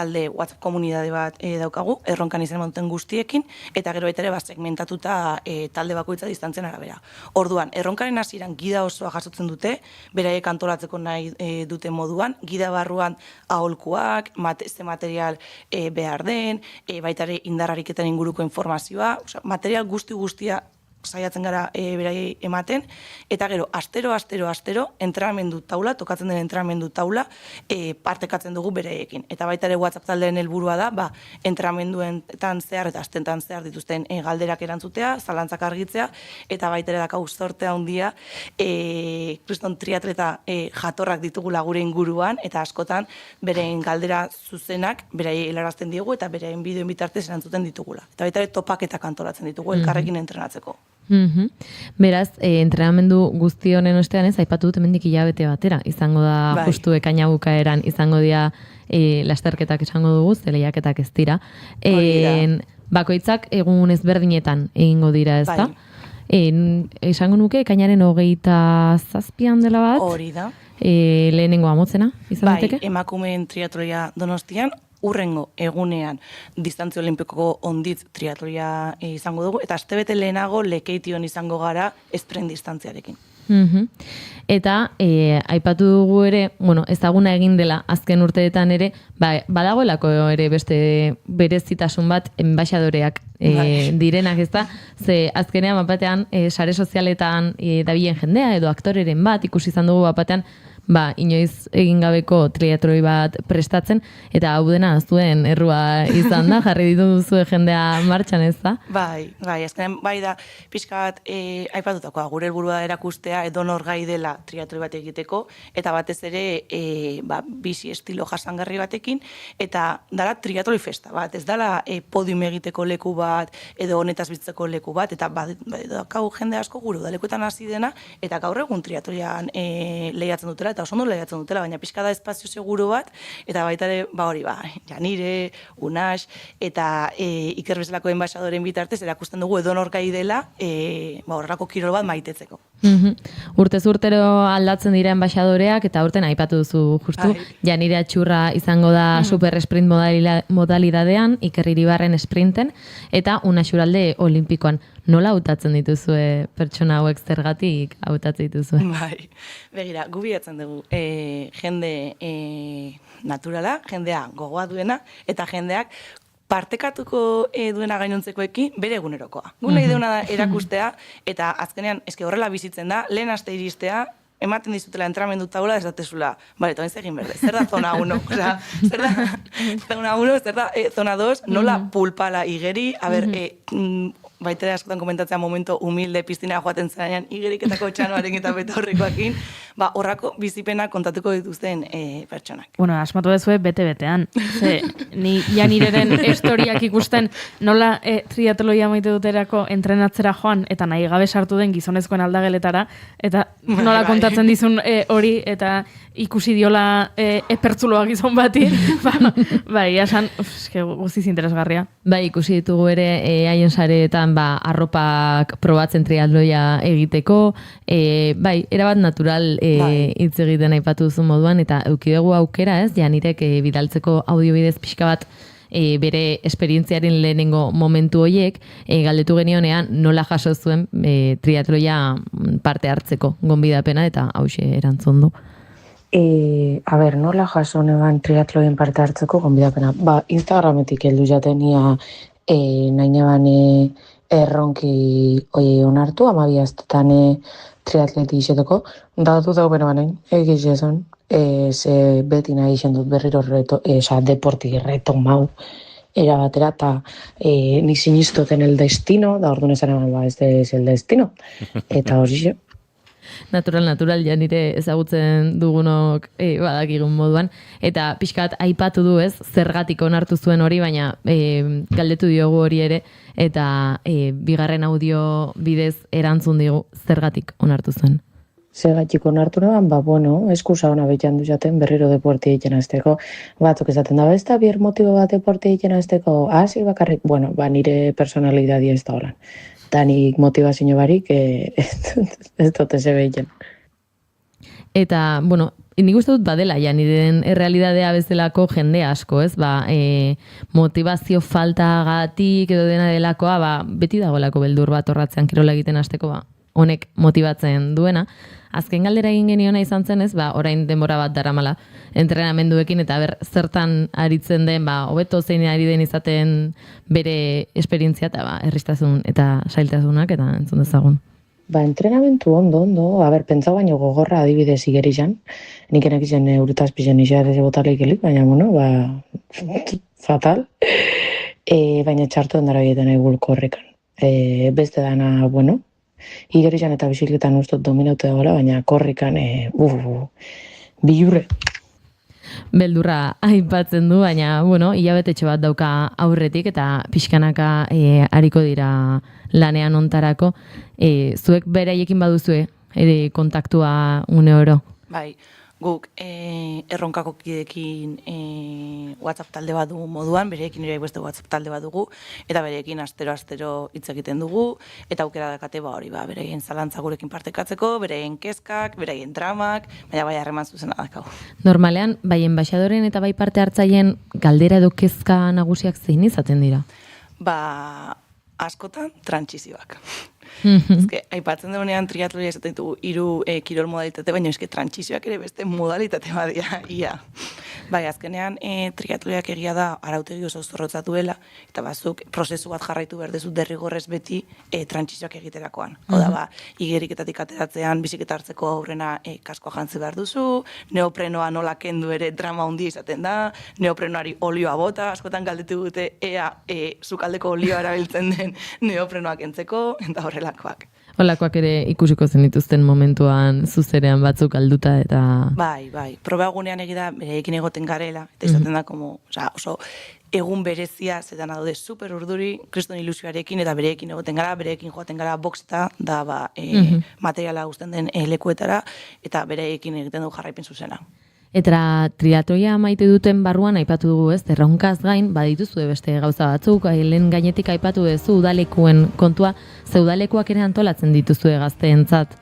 komunidade bat daukagu, erronkan izan duten guztiekin, eta gero baita ere segmentatuta talde bakoitza distantzian arabera. Orduan, erronkaren hasieran gida osoa jasotzen dute, beraiek antolatzeko nahi duten moduan, gida barruan aholkuak, ze material behar den, baita ere indarrariketan inguruko informazioa, material guztia saiatzen gara berai ematen, eta gero, astero, entrenamendu taula, tokatzen den entrenamendu taula, partekatzen dugu bereekin. Eta baita ere WhatsApp taldeen helburua da, entrenamenduetan zehar eta astentan zehar dituzten galderak erantzutea, zalantzak argitzea, eta baita ere dakau zortea handia, kriston triatleta jatorrak ditugula gure inguruan, eta askotan berein galdera zuzenak, berai helarazten diegu, eta berein bideoen bitartez erantzuten ditugula. Eta baita ere topaketak antolatzen ditugu, elkarrekin entrenatzeko. Beraz, entrenamendu guzti honen ostean ez, aipatu dut hemendik hilabete batera. Izango da justu ekaina bukaeran, izango dira lasterketak esango dugu, lehiaketak ez dira. Bakoitzak egun ezberdinetan egingo dira, ezta? Esango nuke ekainaren 27an dela bat. Hori da. Lehenengo amotzena, izan daiteke? Bai, emakumeen triatloia Donostian, urrengo egunean distantzia olimpikoko onditz triatloia izango dugu, eta astebete lehenago Lekeition izango gara sprint distantziarekin. Eta aipatu dugu ere, ezaguna egin dela azken urteetan ere, badagoelako ere beste berezitasun bat enbaixadoreak direnak, ezta? Ze azkenean batean sare sozialetan dabilen jendea edo aktoreren bat ikusi izan dugu batean inoiz egin gabeko triatloi bat prestatzen, eta hau dena zuen errua izan da, jarri dituzue jendea martxan, ez da? Bai, azkenean bai da, pixka bat aipatutakoa, gure helburua erakustea edonor gai dela triatloi bat egiteko, eta batez ere bizi estilo jasangarri batekin, eta dala triatloi festa bat, ez dala podium egiteko leku bat, edo honetaz bitzeko leku bat, eta daukagu jende asko gure udalekuetan hasi dena, eta gaur egun triatloian lehiatzen dutela, eta oso ondo lehiatzen dutela, baina pixka da espazio seguro bat, eta baita ere, Janire, Unax, eta Iker bezalako enbaixadoren bitartez, erakusten dugu edonor gai dela, horrelako kirol bat maitetzeko. Urtez urtero aldatzen dira enbaixadoreak, eta urten aipatu duzu justu, Janire Atxurra izango da super sprint modalidadean, Iker Iribarren sprinten, eta Unax Uralde olimpikoan. Nola hautatzen dituzue pertsona hauek, zergatik hautatzen dituzue? Bai, begira, gu bilatzen dugu jende naturala, jendea gogoa duena, eta jendeak partekatuko duena gainontzekoekin bere egunerokoa. Gu nahi deuna da erakustea, eta azkenean horrela bizitzen da, lehen aste iristea, ematen dizutela entramendu taula esatezula, bale, toain zegin berde, zer da zona 1? Zer da zona 1, zer da zona 2, nola pulpala igeri, baita askotan komentatzea momento humilde piztina joaten zarenean igeriketako txanoaren eta betorrekoakin, horrako bizipena kontatuko dituzten pertsonak. Bueno, asmatu dezue bete-betean. Ni Janireren historiak ikusten nola triatloia maite duterako entrenatzera joan, eta nahi gabe sartu den gizonezkoen aldageletara, eta nola kontatzen dizun hori, eta ikusi diola epertzuloa gizon bati, esan, guztiz interesgarria. Ikusi ditugu ere haien sareetan arropak probatzen triatloia egiteko, erabat natural hitz egiten aipatu duzu moduan, eta eukidegu aukera ez, Janirek bidaltzeko audiobidez pixka bat bere esperientziaren lehenengo momentu horiek, galdetu genionean nola jaso zuen triatloia parte hartzeko gonbidapena, eta hauxe erantzun du. Nola jaso neban triatloien parte hartzeko gonbidapena? Instagrametik heldu jatenia nahi neban erronki onartu, 12 astetan triatleti izeteko, datu dago beno banein, egiz esan, ze beti nahi izan dut berriro deporti reto mau erabatera, eta ni sinistoten el destino, da orduan esan este es el destino, eta hori Natural, Janire ezagutzen dugunok badakigun moduan, eta pixkat aipatu du ez, zergatik onartu zuen hori, baina galdetu diogu hori ere, eta bigarren audio bidez erantzun digu zergatik onartu zuen. Zergatik onartu neban, eskusa hona behitan du jaten berriro deporti egiten azteko, batzuk esaten da, ez da bier motibo bat deporti egiten azteko, hasi bakarrik, nire personalidadia ez da holan. Danik motivazio barik ez dut eze behiten. Eta, nik uste dut badela, Janiren errealidadea bezalako jende asko, ez? Motivazio faltagatik edo dena delakoa, beti dagoelako beldur bat horratzean kirola egiten hasteko, honek motibatzen duena. Azken galdera egin geniona izan zen ez, orain denbora bat daramala entrenamenduekin, eta zertan aritzen den, hobeto zein ari den izaten bere esperientzia, eta erristazun eta sailtasunak, eta entzun dezagun. Entrenamentu ondo, pentsau baino gogorra adibidez igeri jan, nik enak izan urtazpizen izan ez botaleik elik, baina, fatal, baina txartu endara egiten egulko horrekan. Beste dana, igerizan eta bizikletan ustot dominaute dagoela, baina korrikan, bilurre. Beldurra aipatzen du, baina, hilabetetxo bat dauka aurretik, eta pixkanaka hariko dira lanean ontarako. Zuek beraiekin baduzue, kontaktua une oro? Bai, guk erronkako kidekin WhatsApp talde bat dugu moduan, bereekin ere beste WhatsApp talde bat dugu, eta bereekin astero hitz egiten dugu, eta aukera dakate bereien zalantza gurekin partekatzeko, bereien kezkak, bereien dramak, baina harreman zuzena dakagu. Normalean, bai enbaixadoren eta bai parte hartzaileen galdera edo kezka nagusiak zein izaten dira? Askotan trantsizioak. Ezke, aipatzen dugunean triatloia esaten ditugu 3 kirol modalitate, baina eske trantsizioak ere beste modalitate badia, ia. Bai, azkenean triatloiak egia da arautegi oso zorrotzatu dela, eta bazuk prozesu bat jarraitu behar dezu derrigorrez beti trantsizioak egiterakoan. Hau da, igeriketatik ateratzean biziketa hartzeko aurrena kaskoa jantzi behar duzu, neoprenoa nola kendu ere drama handia izaten da, neoprenoari olioa bota, askotan galdetu dute ea sukaldeko olioa erabiltzen den neoprenoa kentzeko, eta horrelakoak. Holakoak ere ikusiko zenituzten momentuan zuzerean batzuk alduta eta... Bai, proba egunean egida bereekin egoten garela, eta izaten da oso egun berezia, zetan daude super urduri, kriston ilusioarekin, eta bereekin egoten gara, bereekin joaten gara boxta, da materiala guzten den lekuetara, eta bereekin egiten du jarraipen zuzena. Eta triatloia maite duten barruan aipatu dugu, ez, erronkaz gain, badituzu beste gauza batzuk, lehen gainetik aipatu duzu udalekuen kontua, ze udalekuak ere antolatzen dituzue gazteentzat.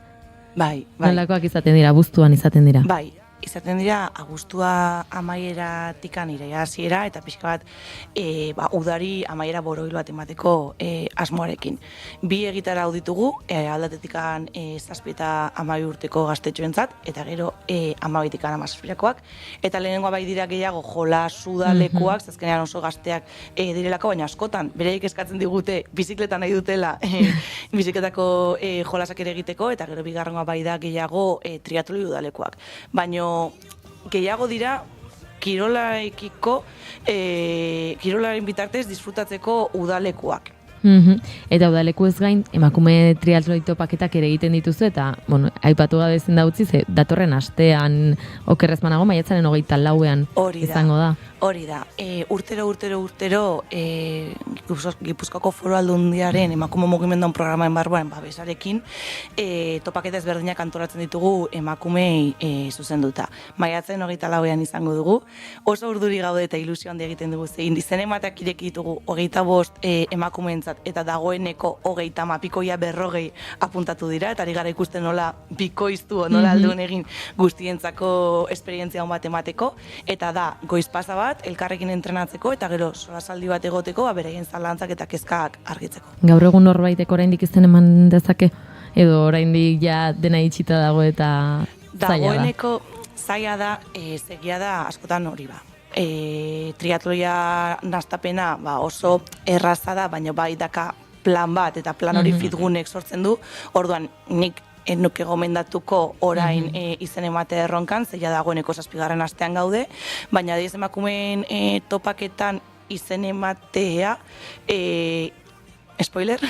Bai. Nolakoak izaten dira, abuztuan izaten dira. Bai, izaten dira abuztua amaieratik iraila hasiera eta pixka bat udari amaiera boroil bat emateko asmoarekin. 2 egitarau ditugu, aldatetikan 7 eta 12 urteko gaztetxoentzat, eta gero 12tikan 17koak, eta lehenengoa bai dira gehiago jola sudalekuak, azkenean oso gazteak direlako, baina askotan bereik eskatzen digute bizikleta nahi dutela bizikletako jolasak ere egiteko, eta gero bigarrengoa bai da gehiago triatloi udalekuak. Baina gehiago dira kirolarekiko, kirolaren bitartez disfrutatzeko udalekuak. Eta udaleku ez gain, emakume triatloi topaketak ere egiten dituzu, eta, aipatu gabe ezin da utzi, ze datorren astean okerrez manago, maiatzaren 24ean izango da. Hori da, urtero Gipuzkoako Foru Aldundiaren emakume mugimenduan programaren barruan babesarekin topaketa ezberdinak antolatzen ditugu emakumei zuzenduta. Maiatzen 24ean izango dugu, oso urduri gaude eta ilusio handi egiten dugu zein, izen emateak ireki ditugu 25 emakumeentzat eta dagoeneko 30 pikoia 40 apuntatu dira, eta ari gara ikusten nola bikoiztu, nola aldun egin guztientzako esperientzia hon bat emateko, eta da goizpasa bat, elkarrekin entrenatzeko eta gero solasaldi bat egoteko, beraien zalantzak eta kezkak argitzeko. Gaur egun norbaitek oraindik izen eman dezake, edo oraindik ja dena itxita dago eta zaila da? Dagoeneko zaila da, zegia da askotan hori ba. Triatloia nastapena oso erraza da, baina bai daka plan bat, eta plan hori fitgunek sortzen du, orduan nik nuke gomendatuko orain izen emate erronkan, zeia dagoeneko 7. astean gaude, baina adiez emakumeen topaketan izen ematea, spoiler,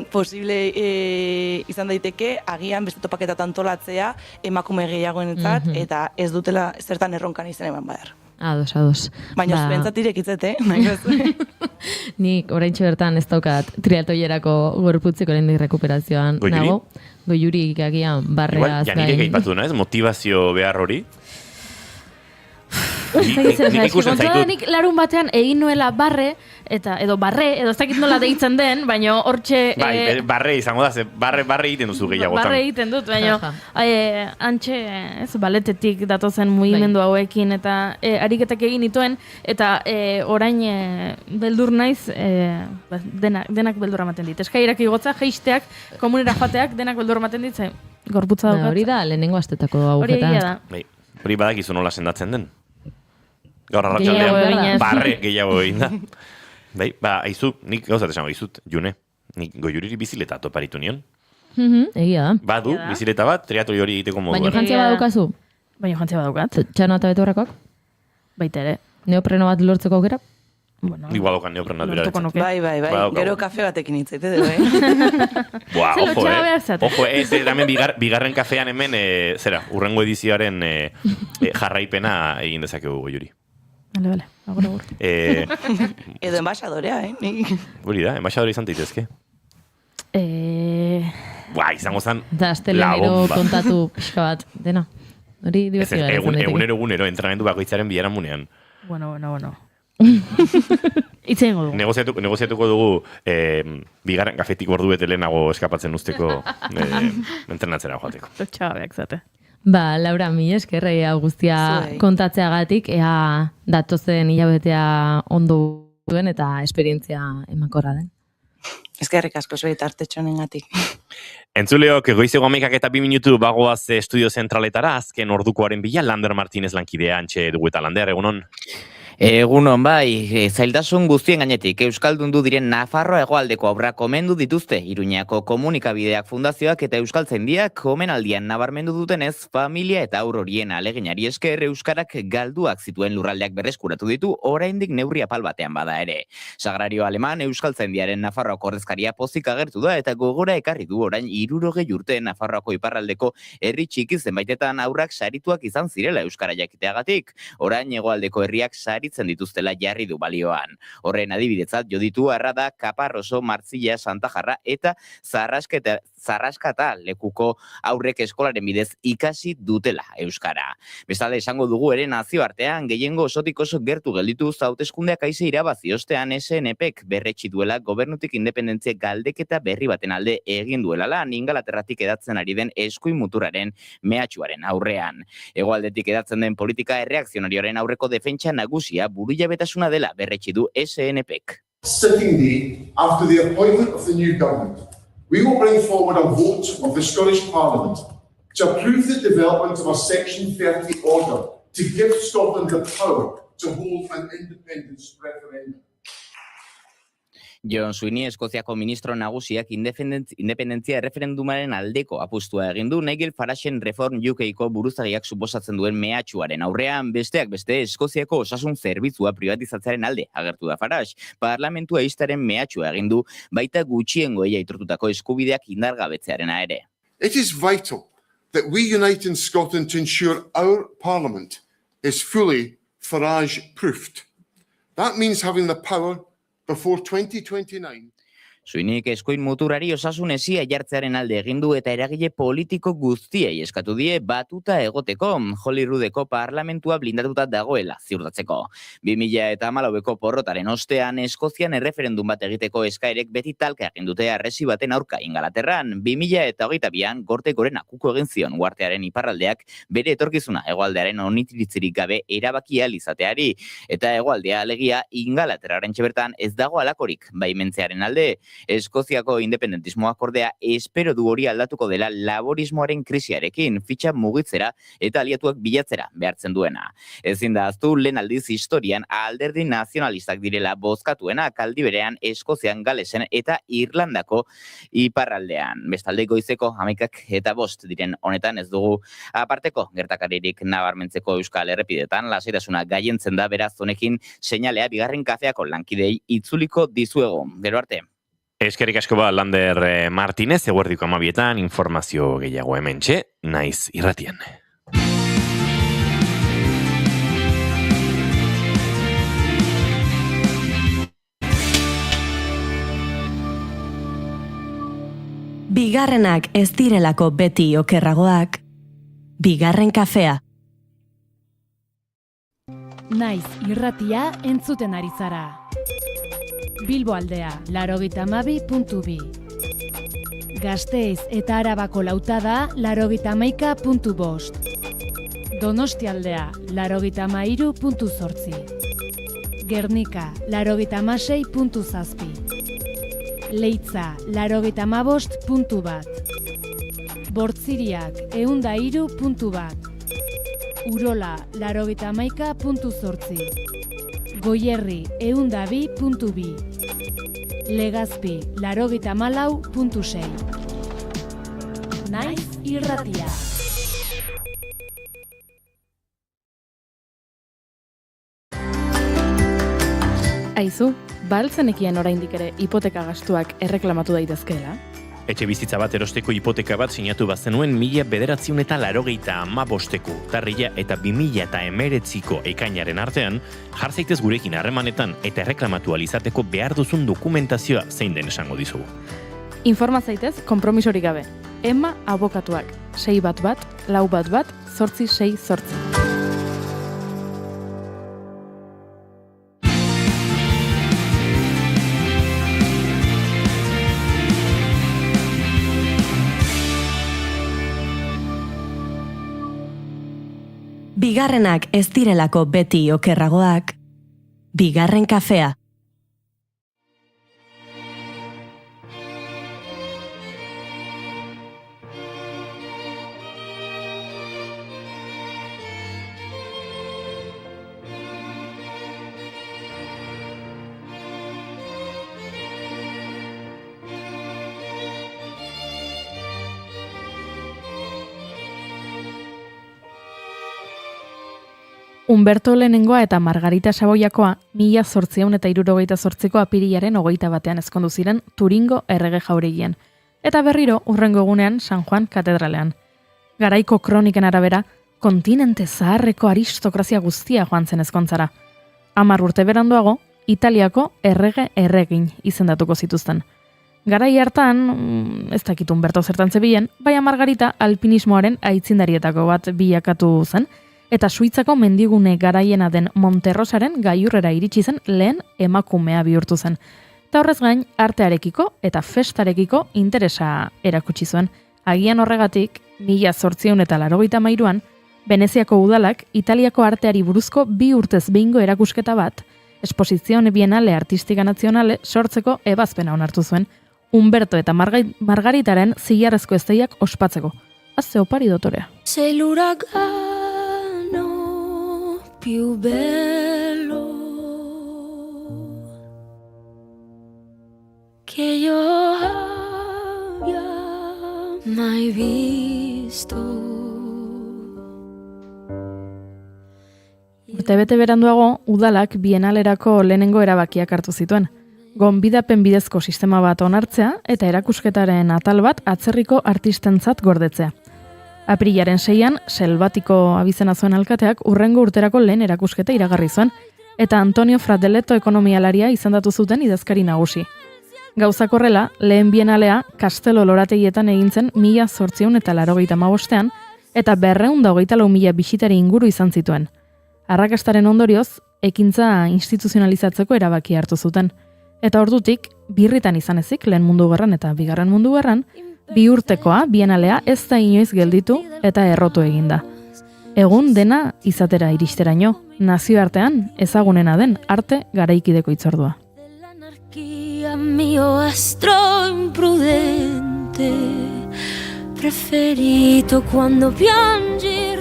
posible izan daiteke, agian beste topaketatan antolatzea emakume gehiagoenetzat, eta ez dutela zertan erronkan izen eman badar. Ados. Baina zuentzat irekitzete, Nik oraintxe bertan ez daukat triatloierako gorputzeko oraindik rekuperazioan nago. Goiuri agian barreaz gain. Janire gaipatu naiz, motivazio behar hori? Nik larun batean egin nuela barre, edo ez dakit nola deitzen den, baina hortxe... Bai, barre izango da, barre egiten duzu gehiagotan. Barre egiten dut, baina antxe, baletetik datozen mugimendu hauekin, eta ariketak egin dituen, eta orain beldur naiz, denak beldur ematen dit. Eskairak igotza, jeisteak, komunera joateak, denak beldur ematen dit, gorputza daukat. Hori da, lehenengo astetako agujeta. Hori badakizu nola sendatzen den. Gaur arratsaldean barre gehiago egin da. Bai, aizu, nik gauzat esango izut, June. Nik goiuriri bizileta toparitu nion. Egia da. Badu, bizileta bat, triatloi hori egiteko moduan. Baina jantzia badukazu? Baina jantzia badaukat. Txano eta betorrakok? Baita ere. Neopreno bat lortzeko aukera? Nik badokan neopreno bat beraretzen. Bai, gero kafe batekin hitzaite du, Buah, ojo, ez hemen bigarren kafean hemen, urrengo edizioaren jarraipena egin dezakegu goiuri. Bale, agur. Edo enbaixadorea, Hori da, enbaixadore izan daitezke. Izango zen da, astelenero kontatu pixka bat, dena. Hori divertioa. Egunero, entrenamendu bakoitzaren bilaran munean. Bueno. Itzen dugu. Negoziatuko dugu bigarren kafetik ordu bete lehenago eskapatzen usteko entrenatzera joateko. Txabeak zate. Laura, mi esker hau guztia kontatzeagatik, ea datozen hilabetea ondo duen eta esperientzia emakorra den. Eskerrik asko zure tartetxonengatik. Entzuleok, goizego 11 eta 2 minutu bagoaz estudio zentraletara, azken ordukoaren bila, Lander Martinez lankidea antxe dugu eta Lander, egunon? Egunon bai, zailtasun guztien gainetik Euskaldundu diren Nafarroa hegoaldeko haurrak omendu dituzte. Iruñako Komunikabideak Fundazioak eta Euskaltzaindiak omenaldian nabarmendu dutenez, familia eta haur horien aleginari esker euskarak galduak zituen lurraldeak berreskuratu ditu, oraindik neurri apal batean bada ere. Sagrario Aleman Euskaltzaindiaren Nafarroako ordezkaria pozik agertu da eta gogora ekarri du orain 60 urte Nafarroako iparraldeko herri txiki zenbaitetan haurrak sarituak izan zirela euskara jakiteagatik. Orain hegoaldeko herriak saritzen dituztela jarri du balioan. Horren adibidetzat jo ditu Arrada, Kaparroso, Martzilla, Santajarra eta Zarraskata lekuko aurrek eskolaren bidez ikasi dutela euskara. Bestalde esango dugu ere nazioartean gehiengo osotik oso gertu gelditu hauteskundeak aize irabazi ostean SNPek berretsi duela gobernutik independentzia galdeketa berri baten alde egin duela lan Ingalaterratik edatzen ari den eskuin muturaren mehatxuaren aurrean. Hegoaldetik edatzen den politika erreakzionarioaren aurreko defentsa nagusia burujabetasuna dela berretsi du SNPek. Sitting there after the appointment of the new government, we will bring forward a vote of the Scottish Parliament to approve the development of a Section 30 order to give Scotland the power to hold an independence referendum. John Sweeney, Eskoziako ministro nagusiak independentzia erreferendumaren aldeko apustua egin du Nigel Faragen Reform UK-ko buruzagiak suposatzen duen mehatxuaren aurrean, besteak beste Eskoziako osasun zerbitzua privatizatzearen alde agertu da Farage. Parlamentua ixtaren mehatxua egin du, baita gutxiengoei aitortutako eskubideak indargabetzearena ere. It is vital that we unite in Scotland to ensure our Parliament is fully Farage-proofed. That means having the power before 2029. Sweeneyk eskuin muturari osasun esia jartzearen alde egin du eta eragile politiko guztiei eskatu die batuta egoteko, Holyroodeko parlamentua blindatuta dagoela ziurtatzeko. 2014ko porrotaren ostean Eskozian erreferendum bat egiteko eskaerek beti talka egin dute arresi baten aurka Ingalaterran. 2022an Gorte Gorena kuko egin zion uhartearen iparraldeak bere etorkizuna hegoaldearen onitiritzirik gabe erabakia izateari, eta hegoaldea alegia Ingalaterraren bertan ez dago alakorik baimentzearen alde. Eskoziako independentismoak ordea espero du hori aldatuko dela laborismoaren krisiarekin, fitxa mugitzera eta aliatuak bilatzera behartzen duena. Ezin da ahaztu lehen aldiz historian alderdi nazionalistak direla bozkatuenak, aldi berean Eskozian, Galesen eta Irlandako iparraldean. Bestalde goizeko 11:05 diren honetan ez dugu aparteko gertakaririk nabarmentzeko euskal errepidetan, lasaitasuna gailentzen da, beraz honekin seinalea bigarren kafeako lankidei itzuliko dizuegu. Gero arte. Eskerrik asko ba, Lander Martinez, eguerdiko 12etan, informazio gehiago hementxe, naiz irratian. Bigarrenak ez direlako beti okerragoak, bigarren kafea. Naiz irratia entzuten ari zara. Bilbo aldea, 92.2. Gasteiz eta Arabako lautada, 91.5. Donosti aldea, 93.8. Gernika, 96.7. Leitza, 95.1. Bortziriak, 103.1. Urola, 91.8. Goierri, 102.2. Legazpi, 94.6. Naiz irratia. Aizu, baltzenekien oraindik ere hipoteka gastuak erreklamatu daitezkeela? Etxe bizitza bat erosteko hipoteka bat sinatu bazenuen 1995ko tarrila eta 2019ko ekainaren artean, jar zaitez gurekin harremanetan eta erreklamatu alizateko behar duzun dokumentazioa zein den esango dizugu. Informa zaitez konpromisorik gabe. Emma abokatuak, 611-411-868. Bigarrenak ez direlako beti okerragoak, bigarren kafea. Humberto Lehenengoa eta Margarita Saboiakoa 1868ko apirilaren 21 ezkondu ziren Turingo errege jauregian, eta berriro hurrengo egunean San Juan katedralean. Garaiko kroniken arabera, kontinente zaharreko aristokrazia guztia joan zen ezkontzara. 10 urte beranduago, Italiako erregin izendatuko zituzten. Garai hartan, ez dakit Humberto zertan zebilen, baina Margarita alpinismoaren aitzindarietako bat bilakatu zen, eta Suitzako mendigune garaiena den Monterrosaren gailurrera iritsi zen lehen emakumea bihurtu zen. Eta horrez gain, artearekiko eta festarekiko interesa erakutsi zuen. Agian horregatik, 1883an, Veneziako udalak Italiako arteari buruzko 2 urtez behingo erakusketa bat, Esposizione Bienale Artistika Nazionale sortzeko ebazpena onartu zuen, Humberto eta Margaritaren zilarrezko ezteiak ospatzeko. Azze opari dotorea. Sei l'uragano più bello che io abbia mai visto. Urtebete beranduago, udalak bienalerako lehenengo erabakiak hartu zituen. Gonbidapen bidezko sistema bat onartzea eta erakusketaren atal bat atzerriko artistentzat gordetzea. Aprilaren 6an, Selvatiko abizena zuen alkateak urrengo urterako lehen erakusketa iragarri zuen, eta Antonio Fratelletto ekonomialaria izendatu zuten idazkari nagusi. Gauzak horrela, lehen bienalea Kastelo lorategietan egin zen 1885ean, eta 224.000 bisitari inguru izan zituen. Arrakastaren ondorioz, ekintza instituzionalizatzeko erabaki hartu zuten. Eta ordutik, birritan izan ezik, lehen mundu gerran eta bigarren mundu gerran, 2 urtekoa bienalea ez da inoiz gelditu eta errotu eginda. Egun dena izatera iristeraino, nazioartean ezagunena den arte garaikideko hitzordua. Mio astro imprudente preferito quando piangi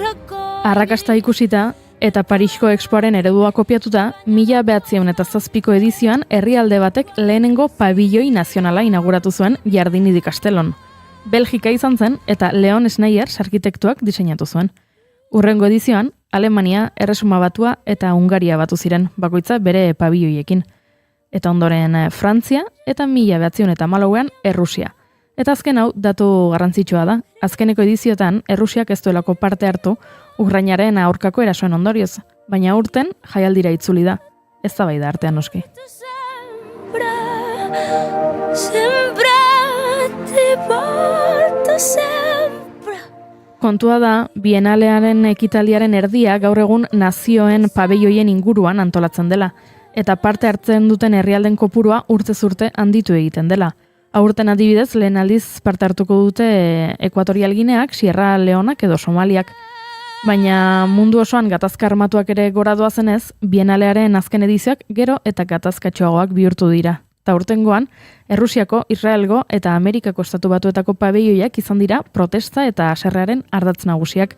Arrakasta ikusita eta Parisko Expoaren eredua kopiatuta, 1907ko edizioan herrialde batek lehenengo pabilloi nazionala inauguratu zuen Jardini di Castellon. Belgika izan zen eta Leon Sneyers arkitektuak diseinatu zuen. Urrengo edizioan, Alemania, Erresuma Batua eta Hungaria batu ziren, bakoitza bere pabilloiekin. Eta ondoren Frantzia eta 1914an Errusia. Eta azken hau datu garrantzitsua da. Azkeneko ediziotan Errusiak ez duelako parte hartu Ukrainaren aurkako erasoen ondorioz, baina urten jaialdira itzuli da. Ez da bai da artean noski. Kontua da, bienalearen ekitaldiaren erdia gaur egun nazioen pabelloien inguruan antolatzen dela, eta parte hartzen duten herrialden kopurua urtez urte handitu egiten dela. Aurten adibidez, lehen aldiz parte hartuko dute Ekuatorial Gineak, Sierra Leonak edo Somaliak. Baina mundu osoan gatazka armatuak ere gora doazenez, bienalearen azken edizioak gero eta gatazkatxoagoak bihurtu dira. Ta urtengoan, Errusiako, Israelgo eta Amerikako estatu batuetako pabelloiak izan dira protesta eta haserrearen ardatz nagusiak.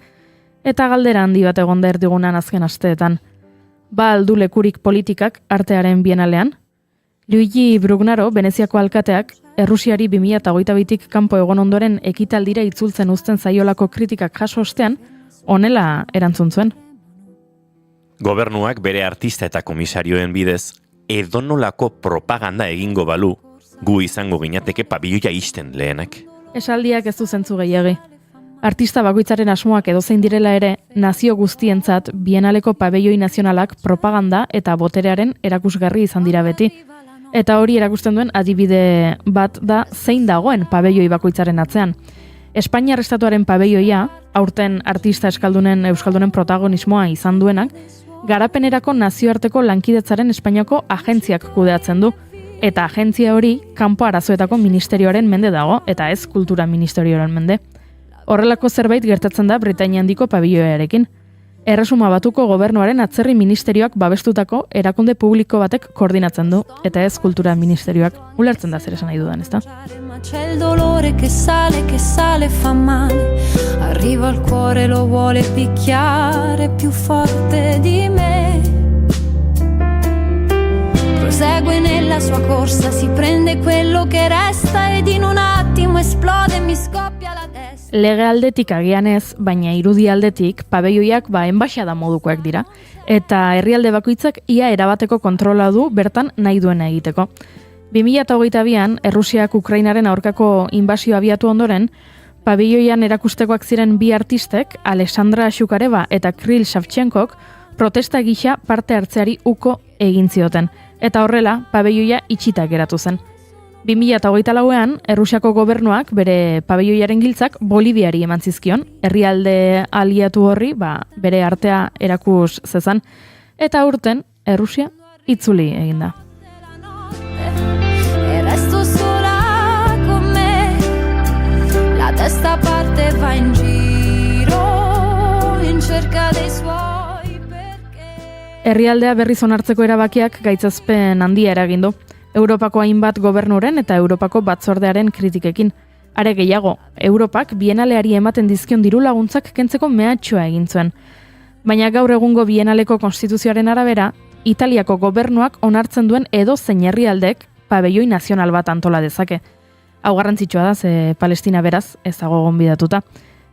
Eta galdera handi bat egon da erdigunan azken asteetan. Ba aldu lekurik politikak artearen bienalean? Luigi Brugnaro, Veneziako alkateak, Errusiari 2022tik kanpo egon ondoren ekitaldira itzultzen uzten zaiolako kritikak jaso ostean, honela erantzun zuen. Gobernuak bere artista eta komisarioen bidez edonolako propaganda egingo balu, gu izango ginateke pabilloia isten lehenak. Esaldiak ez du zentzu gehiagi. Artista bakoitzaren asmoak edozein direla ere, nazio guztientzat bienaleko pabelloi nazionalak propaganda eta boterearen erakusgarri izan dira beti. Eta hori erakusten duen adibide bat da zein dagoen pabelloi bakoitzaren atzean. Espainiar estatuaren pabelloia, aurten artista euskaldunen protagonismoa izan duenak, garapenerako nazioarteko lankidetzaren Espainiako agentziak kudeatzen du. Eta agentzia hori kanpo arazoetako ministerioaren mende dago, eta ez kultura ministerioaren mende. Horrelako zerbait gertatzen da Britainia handiko pabelloiarekin. Erresuma Batuko gobernuaren atzerri ministerioak babestutako erakunde publiko batek koordinatzen du, eta ez kultura ministerioak. Ulertzen da zer esan nahi dudan, ezta? C'è il dolore che sale fa male. Arriva al cuore, lo vuole picchiare più forte di me. Prosegue nella sua corsa, si prende quello che resta ed in un attimo esplode e mi scoppia la testa. Lege aldetik agian ez, baina irudi aldetik pabeioiak enbaxada modukoak dira, eta herrialde bakoitzak ia erabateko kontrola du bertan nahi duena egiteko. 2022an, Errusiak Ukrainaren aurkako inbasio abiatu ondoren, pabeioian erakustekoak ziren bi artistek, Alexandra Shukareva eta Kirill Savchenkok, protesta gisa parte hartzeari uko egin zioten, eta horrela pabeioia itxita geratu zen. 2024an, Errusiako gobernuak bere pabeioiaren giltzak Boliviari eman zizkion, herrialde aliatu horri bere artea erakus zezan, eta aurten Errusia itzuli egin da. Resto sola con me, la testa parte va in giro in cerca dei suoi perché. Herrialdea berriz onartzeko erabakiak gaitzespen handia eragin du. Europako hainbat gobernuren eta Europako batzordearen kritikekin. Are gehiago, Europak bienaleari ematen dizkion diru laguntzak kentzeko mehatxua egin zuen. Baina gaur egungo bienaleko konstituzioaren arabera, Italiako gobernuak onartzen duen edozein herrialdek pabelloi nazional bat antola dezake. Hau garrantzitsua da, ze Palestina beraz ez dago gonbidatuta.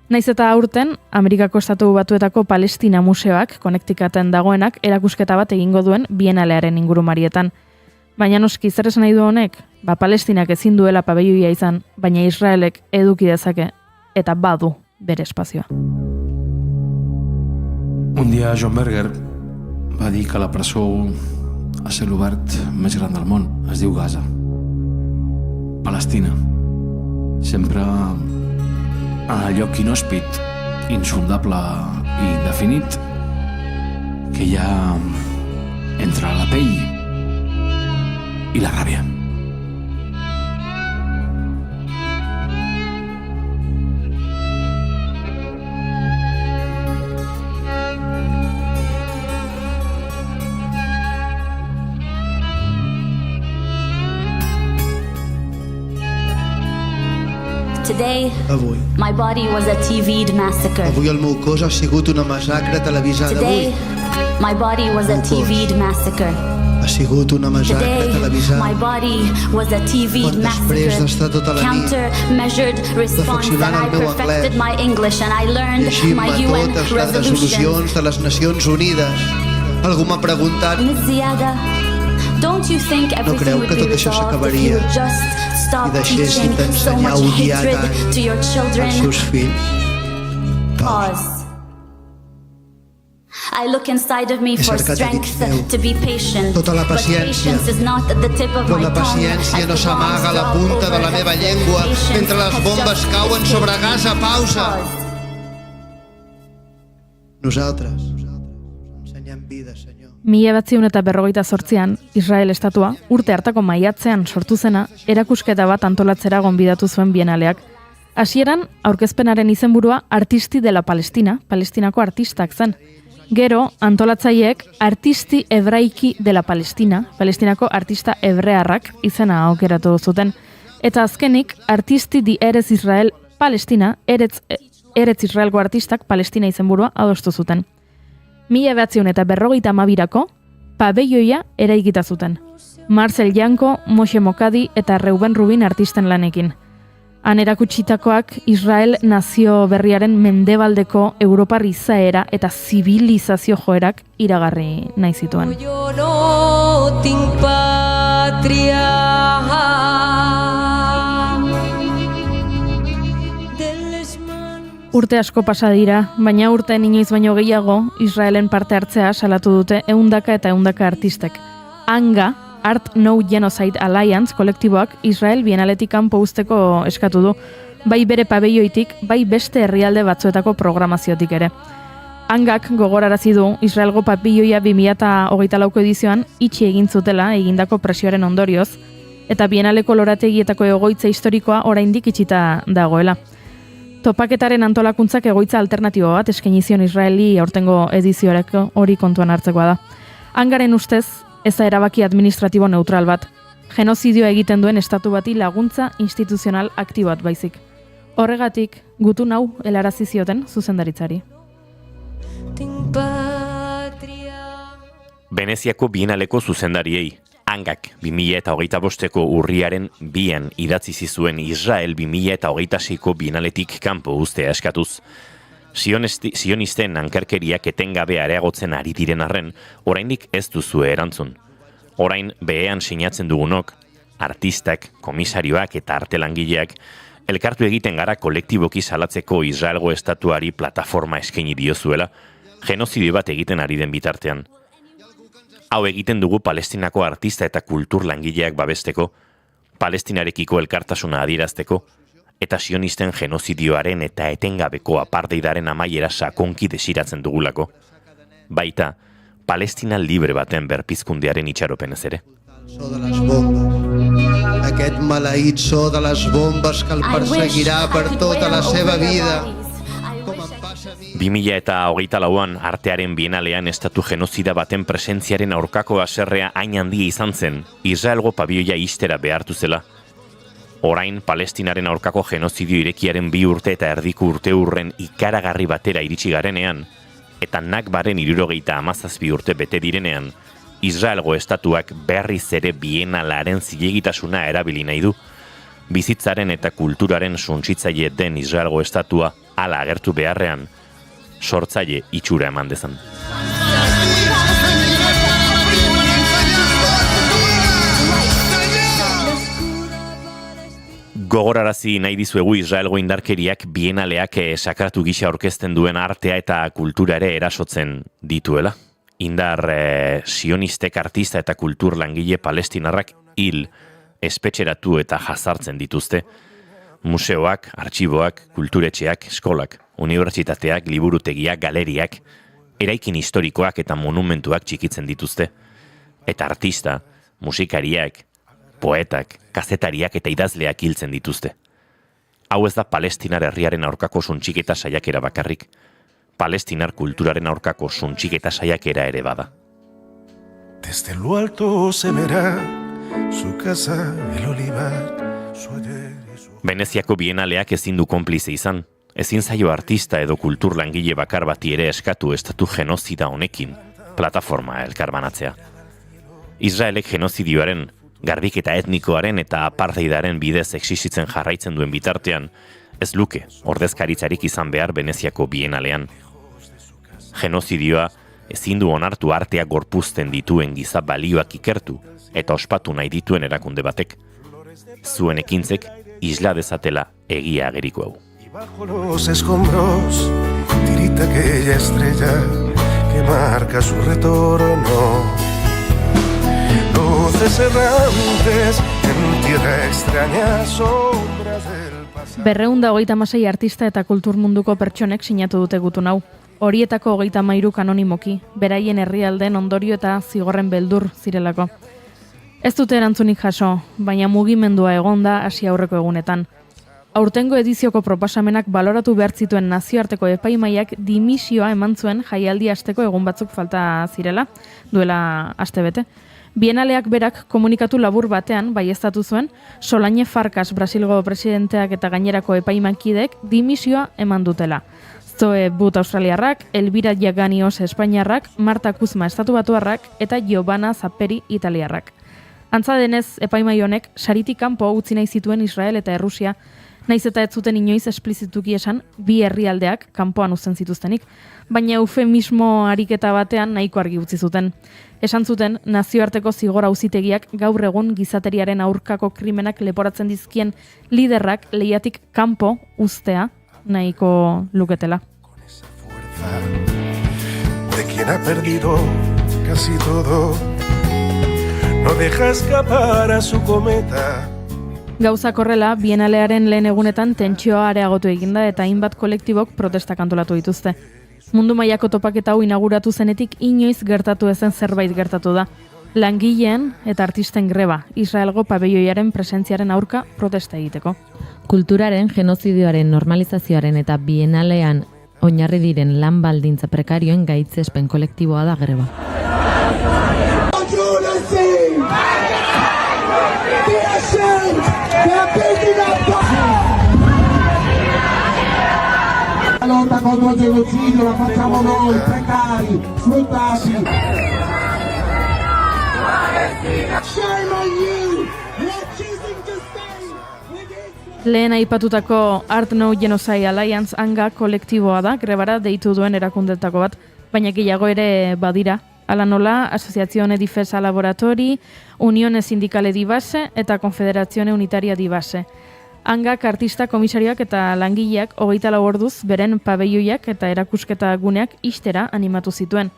Naiz eta aurten, Amerikako Estatu Batuetako Palestina Museoak konektikaten dagoenak erakusketa bat egingo duen bienalearen ingurumarietan. Baina noski zer esan nahi du honek? Palestinak ezin duela pabelloia izan, baina Israelek eduki dezake eta badu bere espazioa. Un dia John Berger va dir que la presó a cel obert més gran del món es diu Gaza. Palestina. Sempre en el lloc inhòspit, insondable i indefinit que hi ha entre la pell i la ràbia. Today, my body was a TV'd massacre. Avui el meu cos ha sigut una massacre televisada. Today, my body was a TV'd massacre. Ha sigut una massacre televisada. My body was a TV'd massacre. Counter-measured response, and I perfected my English and I learned my UN totes les resolucions de les Nacions Unides. Algú m'ha preguntat, don't you think everything would be resolved if you would just stop teaching so much hatred to your children? als seus fills? Pause. I look inside of me for strength to be patient, tota la but paciència. patience is not at the tip of Però my la paciència no s'amaga a la punta de la meva llengua mentre les bombes cauen sobre Gaza. Pausa. Nosaltres ensenyem vida, Senyor. 1948an, Israel estatua, urte hartako maiatzean sortu zena, erakusketa bat antolatzera gonbidatu zuen bienaleak. Hasieran, aurkezpenaren izenburua Artisti de la Palestina, Palestinako artistak zen. Gero, antolatzaileek Artisti Hebraiki de la Palestina, Palestinako artista hebrearrak izena aukeratu zuten. Eta azkenik, Artisti di Eretz Israel Palestina, Eretz Israelgo artistak Palestina izenburua adostu zuten. 1952ko pabelloia eraikita zuten. Marcel Janko, Moshe Mokadi eta Reuben Rubin artisten lanekin. Han erakutsitakoak Israel nazio berriaren mendebaldeko Europar izaera eta zibilizazio joerak iragarri nahi zituen. Yo no tinc pàtria. Urte asko pasa dira, baina urteen inoiz baino gehiago Israelen parte hartzea salatu dute ehundaka eta ehundaka artistek. Anga, Art No Genocide Alliance kolektiboak Israel bienaletik kanpo uzteko eskatu du, bai bere pabelloitik, bai beste herrialde batzuetako programaziotik ere. Angak gogorarazi du Israelgo pabelloia 2024ko edizioan itxi egin zutela egindako presioaren ondorioz, eta bienaleko lorategietako egoitza historikoa oraindik itxita dagoela. Topaketaren antolakuntzak egoitza alternatibo bat eskaini zion Israeli aurtengo ediziorako hori kontuan hartzekoa da. Angaren ustez, ez da erabaki administratibo neutral bat, genozidioa egiten duen estatu bati laguntza instituzional aktiboat baizik. Horregatik, gutun hau helarazi zioten zuzendaritzari. Veneziako bienaleko zuzendariei. Hangak 2025ko urriaren 2 idatzi zizuen Israel 2026ko bienaletik kanpo uztea eskatuz. Sionisten ankerkeriak etengabe areagotzen ari diren arren, oraindik ez duzue erantzun. Orain behean sinatzen dugunok, artistak, komisarioak eta artelangileak, elkartu egiten gara kolektiboki salatzeko Israelgo estatuari plataforma eskaini diozuela, genozidio bat egiten ari den bitartean. Hau egiten dugu Palestinako artista eta kultur langileak babesteko, Palestinarekiko elkartasuna adierazteko, eta sionisten genozidioaren eta etengabeko apartheidaren amaiera sakonki desiratzen dugulako. Baita, Palestina libre baten berpizkundearen itxaropenez ere. Aquest maleït so de les bombes que el perseguirà per tota la seva vida. 2024an artearen bienalean estatu genozida baten presentziaren aurkako haserrea hain handia izan zen, Israelgo pabioia ixtera behartu zela. Orain Palestinaren aurkako genozidio irekiaren 2 urte eta erdiko urte urren ikaragarri batera iritsi garenean, eta Nakbaren 77 urte bete direnean, Israelgo estatuak berriz ere bienalaren zilegitasuna erabili nahi du. Bizitzaren eta kulturaren suntsitzaile den Israelgo estatua hala agertu beharrean, sortzaile itxura eman dezan. Gogorarazi nahi dizuegu Israelgo indarkeriak bienaleak sakratu gisa aurkezten duen artea eta kultura ere erasotzen dituela. Indar sionistek artista eta kultur langile palestinarrak hil, espetxeratu eta jazartzen dituzte. Museoak, artxiboak, kulturetxeak, eskolak, unibertsitateak, liburutegiak, galeriak, eraikin historikoak eta monumentuak txikitzen dituzte. Eta artista, musikariak, poetak, kazetariak eta idazleak hiltzen dituzte. Hau ez da Palestinar herriaren aurkako suntxiketa saiakera bakarrik. Palestinar kulturaren aurkako suntxiketa saiakera ere bada. Desde lo alto se verá su casa, el olivar, su ayer y su... Veneziako bienaleak ezin du konplize izan. Ezin zaio artista edo kultur langile bakar bati ere eskatu estatu genozida honekin, plataforma elkarbanatzea. Israelek genozidioaren, garbiketa etnikoaren eta apartheidaren bidez existitzen jarraitzen duen bitartean, ez luke ordezkaritzarik izan behar Veneziako bienalean. Genozidioa ezin du onartu artea gorpuzten dituen giza balioak ikertu eta ospatu nahi dituen erakunde batek. Zuen ekintzek isla dezatela egia ageriko hau. Bajo los escombros tirita aquella estrella que marca su retorno. Luces errantes en tierra extraña, sombras del pasado. 226 artista eta kultur munduko pertsonek sinatu dute gutun hau. Horietako 33 anonimoki, beraien herrialden ondorio eta zigorren beldur zirelako. Ez dute erantzunik jaso, baina mugimendua egonda hasi aurreko egunetan. Aurtengo edizioko proposamenak baloratu behar zituen nazioarteko epaimaiak dimisioa eman zuen jaialdi hasteko egun batzuk falta zirela, duela astebete. Bienaleak berak komunikatu labur batean baieztatu zuen, Solaine Farkas Brasilgo presidenteak eta gainerako epaimakidek dimisioa eman dutela. Zoe But australiarrak, Elvira Jaganios espainiarrak, Marta Kuzma estatuatuarrak eta Giovanna Zapperi italiarrak. Antza denez, epaimai honek saritik kanpo utzi nahi zituen Israel eta Errusia, naiz eta ez zuten inoiz esplizituki esan bi herrialdeak kanpoan uzten zituztenik, baina eufemismo ariketa batean nahiko argi utzi zuten. Esan zuten, nazioarteko zigor auzitegiak gaur egun gizateriaren aurkako krimenak leporatzen dizkien liderrak lehiatik kanpo uztea nahiko luketela. De quien ha perdido casi todo, no deja escapar a su cometa. Gauzak horrela, bienalearen lehen egunetan tentsioa areagotu eginda eta hainbat kolektibok protestak antolatu dituzte. Mundu mailako topaketa hau inauguratu zenetik inoiz gertatu ezen zerbait gertatu da. Langileen eta artisten greba, Israelgo pabelloiaren presentziaren aurka protesta egiteko. Kulturaren, genozidioaren, normalizazioaren eta bienalean oinarri diren lan baldintza prekarioen gaitzespen kolektiboa da greba. La lotta contro il genocidio la facciamo noi, precari, sfruttati. Lehen aipatutako Art No Genocide Alliance hanga kolektiboa da, grebara deitu duen erakundetako bat, baina gehiago ere badira. Ala nola, Asociazione Difesa Laboratori, Unione Sindicale di Base eta Confederazione Unitaria di Base. Hangak artista komisarioak eta langileak 24 orduz beren pabeioiak eta erakusketa guneak ixtera animatu zituen.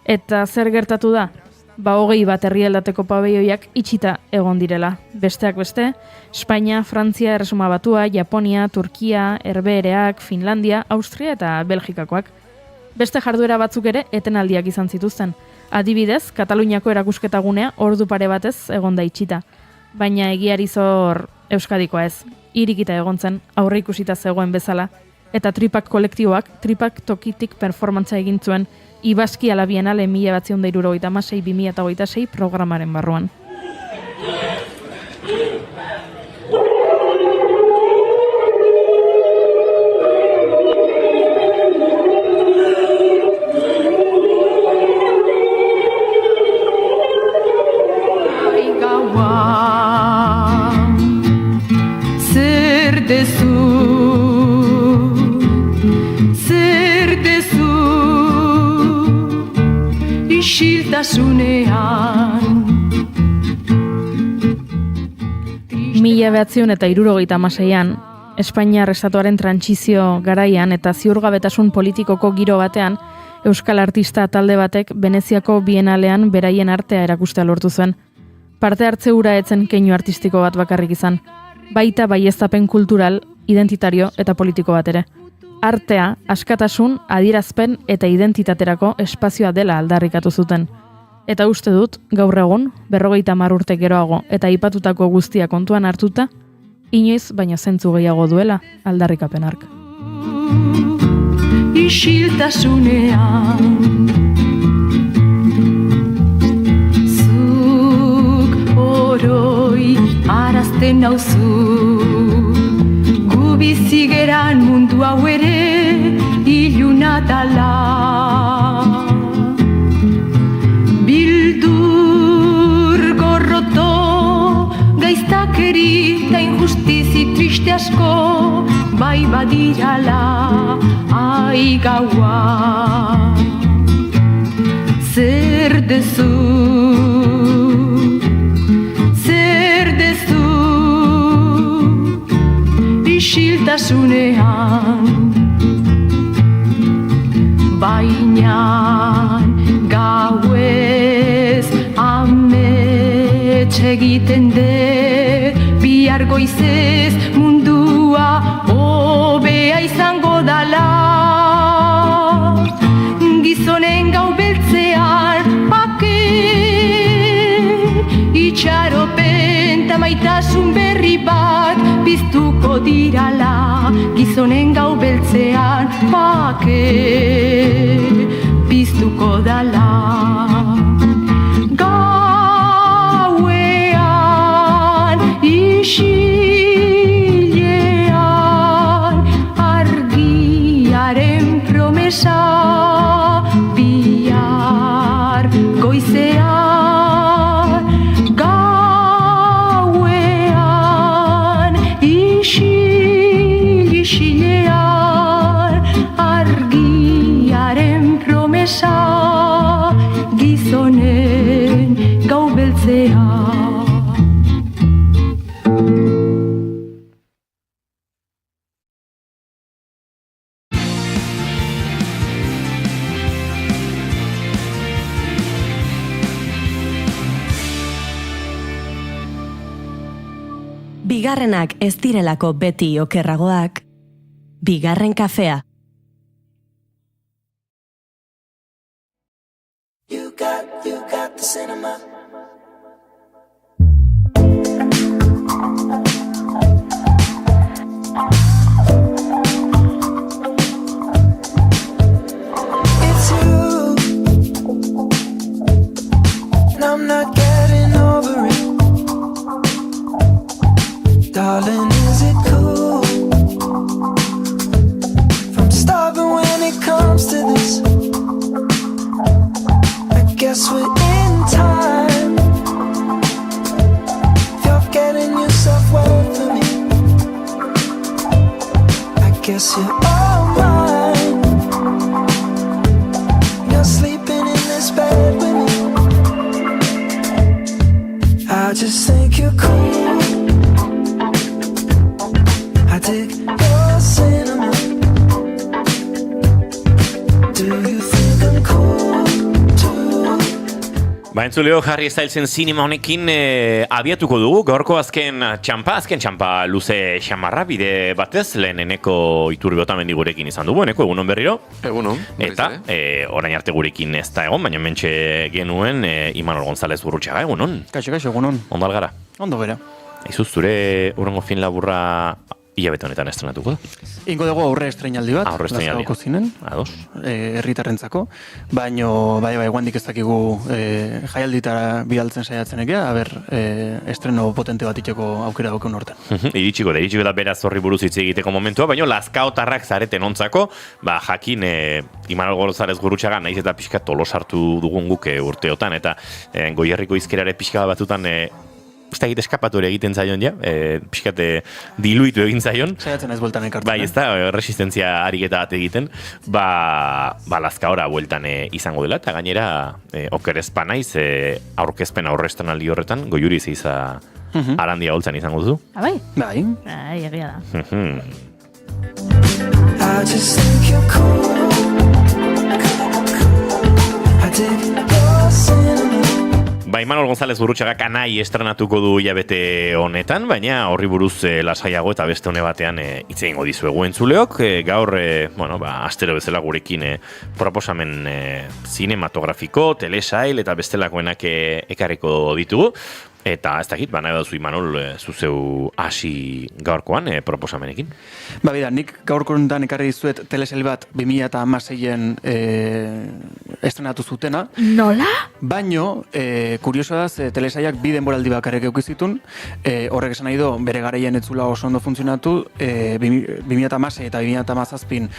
Eta zer gertatu da? 20 bat herrialdateko pabeioiak itxita egon direla. Besteak beste, Espainia, Frantzia, Erresuma Batua, Japonia, Turkia, Herbehereak, Finlandia, Austria eta Belgikakoak. Beste jarduera batzuk ere etenaldiak izan zituzten. Adibidez, Kataluniako erakusketagunea ordu pare batez egon da itxita. Baina egiari zor Euskadikoa ez. Irikita egon zen, aurre ikusita zegoen bezala. Eta tripak kolektiboak, tripak tokitik performantza egin zuen Ibaski Alabienale 1976-2026 programaren barruan. Isiltasunean 1976an, Espainiar Estatuaren trantsizio garaian eta ziurgabetasun politikoko giro batean, euskal artista talde batek Veneziako Bienalean beraien artea erakustea lortu zuen. Parte hartze hura etzen keinu artistiko bat bakarrik izan, baita baieztapen kultural, identitario eta politiko bat ere. Artea, askatasun, adierazpen eta identitaterako espazioa dela aldarrikatu zuten. Eta uste dut, gaur egun, 50 urte geroago eta aipatutako guztia kontuan hartuta, inoiz baino zentzu gehiago duela aldarrikapen hark. Isiltasunean zuk oroi arazten nauzu, gu bizigeran mundu hau ere iluna dala. Gaiztakeri eta injustizi triste asko bai badirala aigaua. Zer dezu isiltasunean, baina gauez amets egiten de bihar goizez mundua hobea izango dala. Gizonen gau beltzean bake itxaropen ta maitasun berri bat piztuko dirala. Gizonen gau beltzean bake piztuko dala. Isilean argiaren promesa bihar goizean gauean isilean argiaren promesa gizonen gau beltzean. Bigarrenak ez direlako beti okerragoak, bigarren kafea. You got the cinema. It's you, and I'm not getting over it. Darling, is it cool if I'm stubborn when it comes to this? I guess we're in time. guess you're all mine. You're sleeping in this bed with me. I just think you're cool. I dig your cinnamon. Do you think I'm cool too? Entzuleo, Harry Stylesen zinema honekin abiatuko dugu, gaurko azken txampa luze xamarra bide batez, lehen Eneko Iturbe Otamendi gurekin izan dugu, Eneko, egunon berriro? Egunon. Eta, orain arte gurekin ez da egon, baina mentxe genuen Imanol González Gurrutxaga, egunon? Kaixo, egunon. Ondo algara? Ondo bera. Izuz, zure urrengo fin laburra hilabete honetan estrenatuko da? Ingo dugu aurre estreinaldi bat, Lazkaoko zinen, herritarrentzako, baino, bai, guandik ez dakigu jaialditara bidaltzen saiatzen egia, estreno potente bat itxeko aukera daukeun hortan. Iritsiko da beraz horri buruz hitz egiteko momentua, baino Lazkaotarrak zareten ontzako, jakin Imanol González Gurrutxaga naiz eta pixka tolosartu dugun guk urteotan, eta Goierriko izkerare pixka batutan ez da eskapatu ere egiten zaion ja, pixkate diluitu egin zaion. Saiatzen ez bueltan ekartzen. Bai, ez da, resistentzia ariketa bat egiten, Lazkaora bueltan izango dela, eta gainera, oker ezpanaiz, aurkezpen aurrezten aldi horretan, Goiuri zeiza arandia holtzan izango duzu. Bai? Bai. Bai, egia da. I just think you're cool. I dig your cinnamon. Imanol González Gurrutxaga kanai estrenatuko du hilabete honetan, baina horri buruz lasaiago eta beste hone batean hitz egingo dizuegu entzuleok. Gaur, astero bezala gurekin proposamen zinematografiko, telesail eta bestelakoenak ekarriko ditugu. Eta ez dakit, nahi baduzu Imanol zuzeu hasi gaurkoan proposamenekin. Bida, nik gaurko honetan ekarri dizuet telesail bat 2016an estrenatu zutena. Nola? Baino, kuriosoa da, telesailak 2 denboraldi bakarrik eukizitun, horrek esan nahi do, bere garaien etzula oso ondo funtzionatu, 2016 eta 2017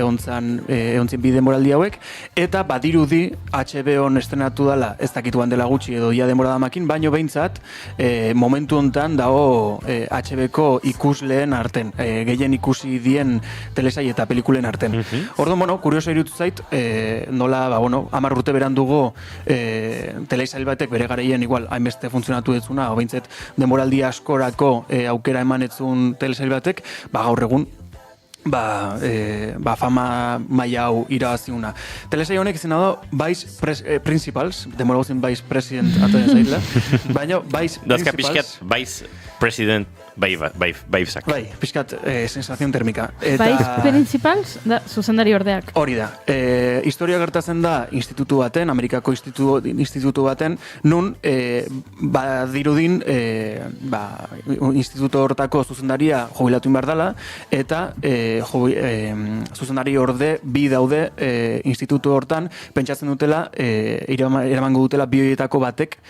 egontzin 2 denboraldi hauek, eta badirudi HBO-n estrenatu dela, ez dakituan dela gutxi edo ia denbora damakin, baino behintzat, momentu hontan dago HBO-ko ikusleen arten, gehien ikusi dien telesail eta pelikulen arten. Orduan, kurioso irutu zait, nola, 10 urte berandugo telesail batek bere garaien igual hainbeste funtzionatu etzuna, o behintzat denboraldi askorako aukera emanetzun telesail batek, gaur egun fama maila hau irabaziuna. Telesail honek izena da Vice Principals, demora guztien Vice President atoen zaitla, baina Vice Principals... Dazka pixkat Vice President Baibzak. Bai, pixkat sensazion termika. Vice Principals, zuzendari ordeak. Hori da. Historia gertatzen da institutu baten, Amerikako institutu baten, nun dirudin institutu hortako zuzendaria jubilatu inbar dela, eta zuzendari orde, 2 daude institutu hortan, pentsatzen dutela, eramango dutela bioietako batek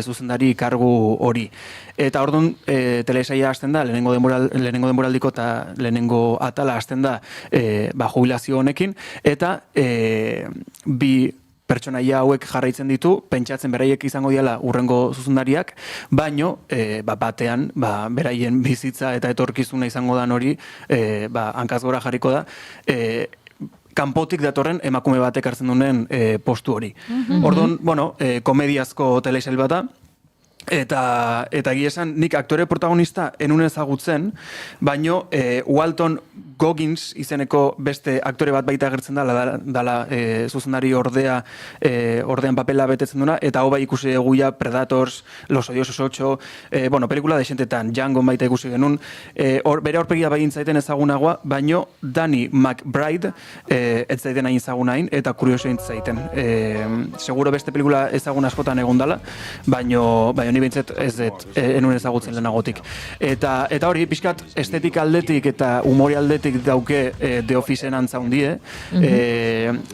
zuzendari kargu hori. Eta orduan, telesaila hasten da, lehenengo denboraldiko eta lehenengo atala hasten da jubilazio honekin, eta 2 pertsonaia hauek jarraitzen ditu, pentsatzen beraiek izango diala urrengo zuzendariak, baino batean beraien bizitza eta etorkizuna izango dan hori hankaz gora jarriko da, kanpotik datorren emakume batek hartzen duen postu hori. Orduan, komediazko telesail bat da, eta egia esan, nik aktore protagonista enun ezagutzen, baino Walton Goggins izeneko beste aktore bat baita agertzen dala zuzendari ordean papela betetzen duna, eta hau bai ikusi eguia Predators, Los Odiosos 8, pelikula desentetan, Django baita ikusi genuen, bere aurpegia bagin zaiten ezagunagoa, baino Danny McBride ez zaiten hain ezagunain, eta kurioso egin zaiten. Seguro beste pelikula ezagun askotan egon dala, baino ni behintzat ez dut enun ezagutzen lehenagotik. Eta hori, pixkat estetik aldetik eta humori aldetik dauke The Officeen antza hundie.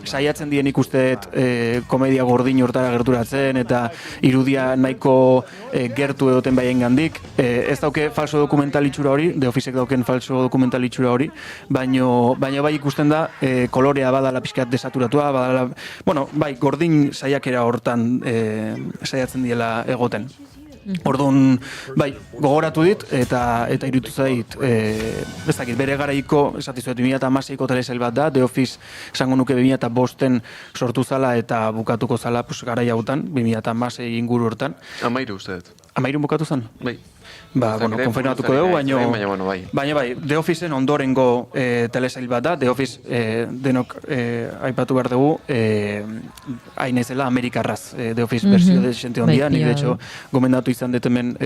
Saiatzen dien ikusteet komedia gordin hortara gerturatzen eta irudia nahiko gertu edoten baien gandik. Ez dauke falso dokumental itxura hori, The Officeek dauken falso dokumental itxura hori, baino bai ikusten da kolorea badala pixkat desaturatua, badala, bai, gordin saiakera hortan saiatzen diela egoten. Orduan, bai, gogoratu dit, eta iruditu zait, ez dakit, bere garaiko, esatizuet, 2016ko telesail bat da, The Office esango nuke 2005 sortu zala eta bukatuko zala garai hautan, 2016 inguru hortan. 13 uste dut. 13 bukatu zen? Bai. Konfirmatuko dugu, baina bai. The Officeen ondorengo telesail bat da, The Office denok aipatu behar dugu, hain ezela Amerikarraz, The Office versio de xente ondia, nik de hecho gomendatu izan dut hemen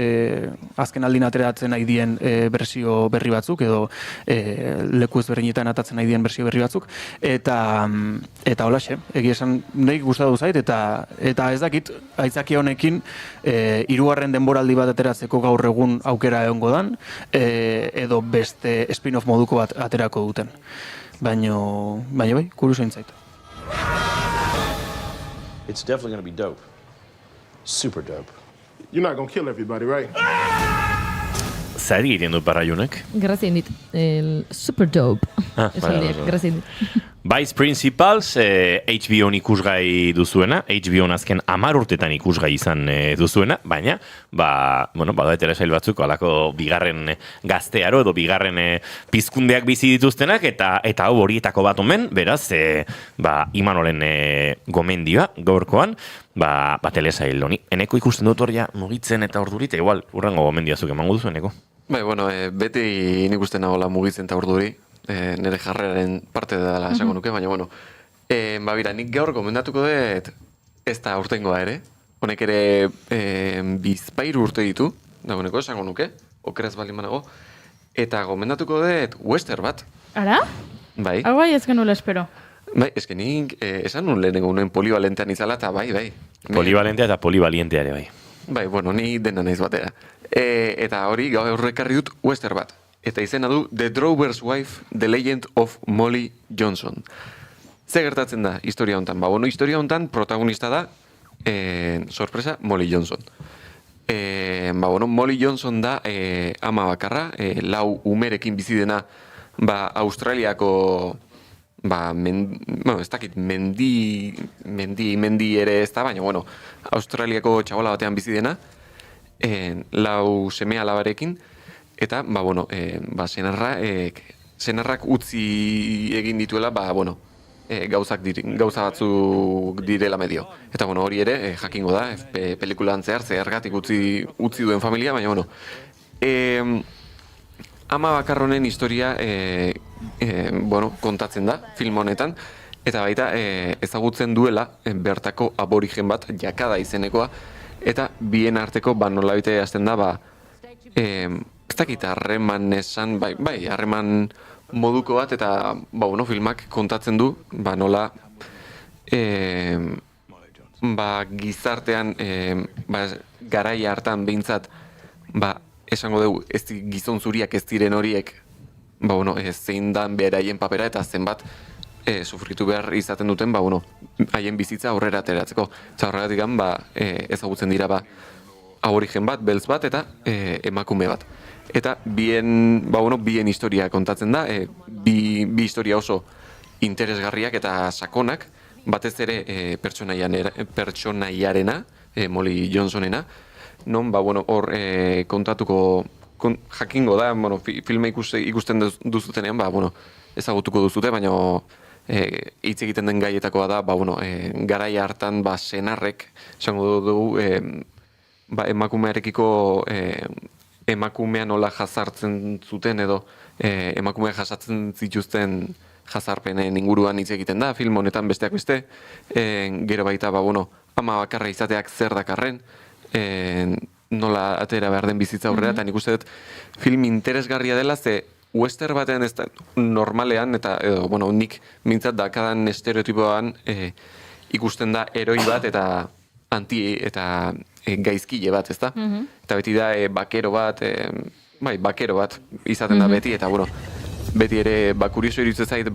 azken aldin ateratzen nahi dien versio berri batzuk, edo leku ezberdinetan atatzen nahi dien versio berri batzuk, eta holaxe, egia esan nahi gustatu zait, eta ez dakit, aitzaki honekin, 3. denboraldi bat ateratzeko gaur egun aukera egongo dan, edo beste spin-off moduko bat aterako duten. Baina bai, kurioso intzait. It's definitely going to be dope. Super dope. You're not going to kill everybody, right? Zari egiten dut Barraiunek? Grazien dit. Super dope. Grazien dit. Vice Principals, HBO-n ikusgai duzuena, HBO-n azken 10 urtetan ikusgai izan duzuena, baina, bada telesail batzuk, alako bigarren gaztearo edo bigarren pizkundeak bizi dituztenak, eta hau horietako bat omen, beraz, Imanolen gomendioa, gaurkoan, telesail honi. Eneko ikusten dut hor ja mugitzen eta ordurite, igual, urrengo gomendioa zuk emango duzu, Eneko? Bai, beti nik uste nagoela mugitzen eta orduri, nire jarreraren parte dela esango nuke, baina, bira, nik gaur gomendatuko dut ez da urtengoa ere, honek ere bizpairu urte ditu, dagoeneko esango nuke, okeraz bali manago, eta gomendatuko dut western bat. Ara? Bai. Hau bai ez genula espero. Bai, ez nik esan nun lehenengo unen polivalentean izala, eta bai. Polivalentea eta polivalientea ere bai. Bai, ni dena naiz batera. Eta hori gaur horrekarri dut western bat. Eta izena du The Drover's Wife, The Legend of Molly Johnson. Ze gertatzen da historia hontan? Historia hontan protagonista da, sorpresa, Molly Johnson. Molly Johnson da ama bakarra, 4 umerekin bizi dena Australiako ez dakit mendi ere ez da, baina Australiako txabola batean bizi dena, 4 seme alabarekin, eta, senarrak utzi egin dituela, gauza batzuk direla medio. Eta, hori ere, jakingo da, pelikulan zergatik utzi duen familia, baina, ama bakarronen historia, kontatzen da, film honetan, eta baita, ezagutzen duela, bertako aborigen bat, jakada izenekoa, eta bien arteko, nolabite hasten da, ez dakit harreman esan, harreman moduko bat, eta filmak kontatzen du, nola gizartean garai hartan behintzat esango dugu ez gizon zuriak ez diren horiek zein dan beraien papera eta zenbat sufritu behar izaten duten haien bizitza aurrera ateratzeko. Eta horregatik ezagutzen dira aborigen bat, beltz bat eta emakume bat. Eta bien historia kontatzen da, bi historia oso interesgarriak eta sakonak, batez ere pertsonaiarena, Molly Johnsonena, non hor kontatuko jakingo da, filma ikusten duzutenean, ezagutuko duzute, baina hitz egiten den gaietakoa da, garai hartan senarrek, esango dugu, emakumearekiko emakumea nola jazartzen zuten edo emakumea jasatzen zituzten jazarpenen inguruan hitz egiten da, film honetan besteak beste, gero baita, ama bakarra izateak zer dakarren, nola atera behar den bizitza aurrera, eta nik uste dut film interesgarria dela, ze western batean ez da normalean, eta nik mintzat dakadan estereotipoan ikusten da heroi bat eta eta gaizkile bat, ezta? Eta beti da bakero bat, bakero bat izaten da beti, eta beti ere kurioso iruditzen zait,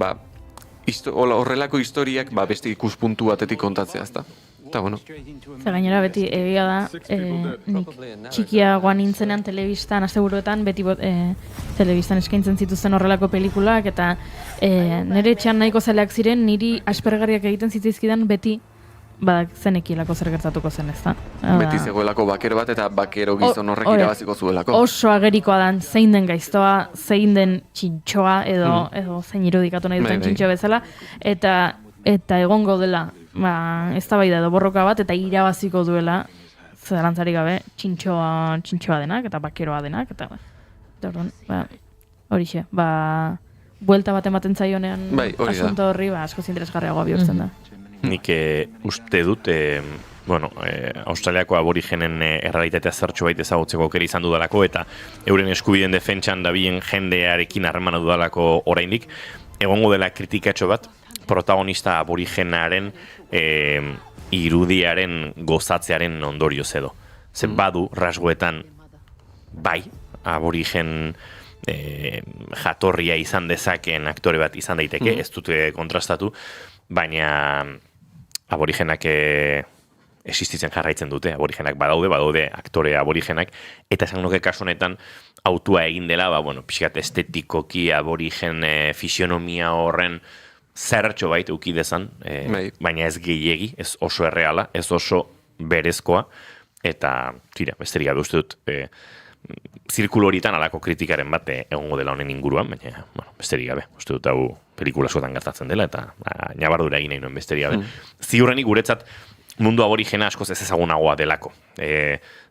horrelako historiak beste ikuspuntu batetik kontatzea, ezta? Eta Zer gainera beti egia da, nik txikia guan nintzenean telebistan, asteburuetan, beti telebistan eskaintzen zituzten horrelako pelikulak, eta nire etxean nahiko zaleak ziren, niri aspergarriak egiten zitzaizkidan beti badak zenekielako zer gertatuko zen, ez da? Beti zegoelako bakero bat eta bakero gizon horrek irabaziko zuelako. Oso agerikoa dan, zein den gaiztoa, zein den txintxoa, edo zein irudikatu nahi duten txintxo bezala, eta egongo dela, eztabaida edo borroka bat, eta irabaziko duela, zerantzarik gabe, txintxoa denak, eta bakeroa denak, eta horixe, buelta bat ematen zaionean asunto horri, askoz interesgarriagoa bihurtzen da. Nik uste dut, Australiako aborigenen errealitatea zertxo baita ezagutzeko aukera izan dudalako, eta euren eskubideen defentsan dabilen jendearekin harremana dudalako oraindik, egongo dela kritikatxo bat, protagonista aborigenaren irudiaren gozatzearen ondorioz edo. Zer badu rasgoetan bai, aborigen jatorria izan dezakeen aktore bat izan daiteke, ez dute kontrastatu, baina aborigenak existitzen jarraitzen dute, aborigenak badaude aktore aborigenak, eta esan nuke kasu honetan autua egin dela, pixkat estetikoki aborigen fisionomia horren zertxo bait euki dezan, baina ez gehiegi, ez oso erreala, ez oso berezkoa, eta besterik gabe uste dut zirkulo horietan alako kritikaren bat egongo dela honen inguruan, baina besterik gabe, uste dut hau pelikula askotan gertatzen dela, eta nabardura egin nahi nuen besterik gabe. Ziurrenik guretzat mundu aborigena askoz ez ezagunagoa delako.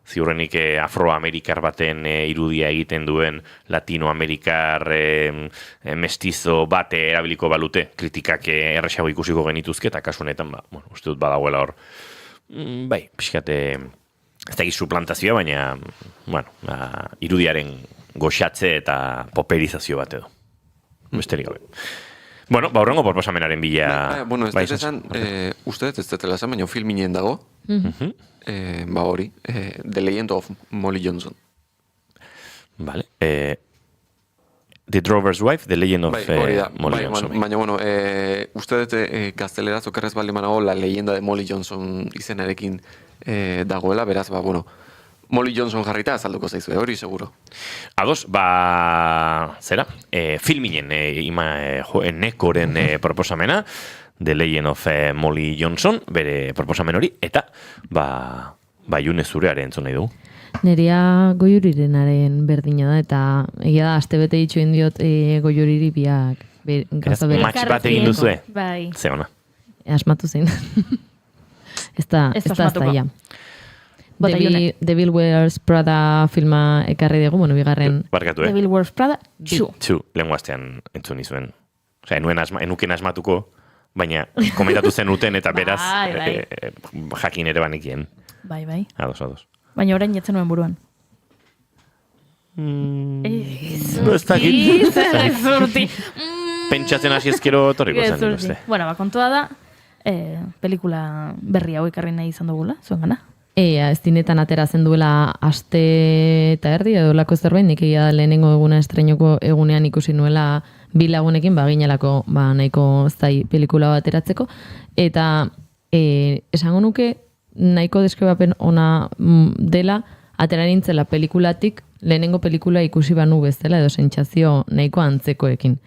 Ziurrenik afroamerikar baten irudia egiten duen latinoamerikar mestizo bate erabiliko balute, kritikak erresago ikusiko genituzke, eta kasu honetan, uste dut badagoela hor, pixkate, ez da egizu plantazioa, baina, irudiaren goxatze eta poperizazio bat edo. Besterik gabe. Horrengo proposamenaren bila... Ez dut esan, uste ez dutela esan, baina filminen dago, hori, The Legend of Molly Johnson. Vale. The Drover's Wife, The Legend of Molly Johnson. Baina, uste dut gazteleraz okerrez balde manago La Leyenda de Molly Johnson izenarekin dagoela, beraz, Molly Johnson jarrita azalduko zaizu, hori seguro. Ados, zera, filminen nekoren proposamena, The Legend of Molly Johnson, bere proposamen hori, eta June zurearen entzun nahi dugu. Nerea Goiurirenaren berdina da, eta egia da, aste bete ditxoen diot Goiuriri biak gauza bere. Match bat egin duzue? Bai. Ze ona. Asmatu zein. Ez da ja. Devil Wears Prada filma ekarri dugu, bigarren... Barkatu, Devil Wears Prada, 2. Lenguaztean entzun izuen. Enuken asmatuko, baina komentatu zen uten eta beraz jakin ere banikien. Bai. Ados. Baina orain jetzen nuen buruan. Gezurti. Pentsatzen hasi ezkero torriko zen. Gezurti. Kontua da, pelikula berri hau ekarri nahi izan dugula, zuen gana? Ez dinetan ateratzen duela aste eta erdi, edo lako zerbait, nik egia da lehenengo eguna estreinoko egunean ikusi nuela bi lagunekin, ginelako nahiko zai pelikula bat ateratzeko, eta esango nuke nahiko deskribapen ona dela aterarintzela pelikulatik lehenengo pelikula ikusi banu bezala edo sentsazio nahiko antzekoekin.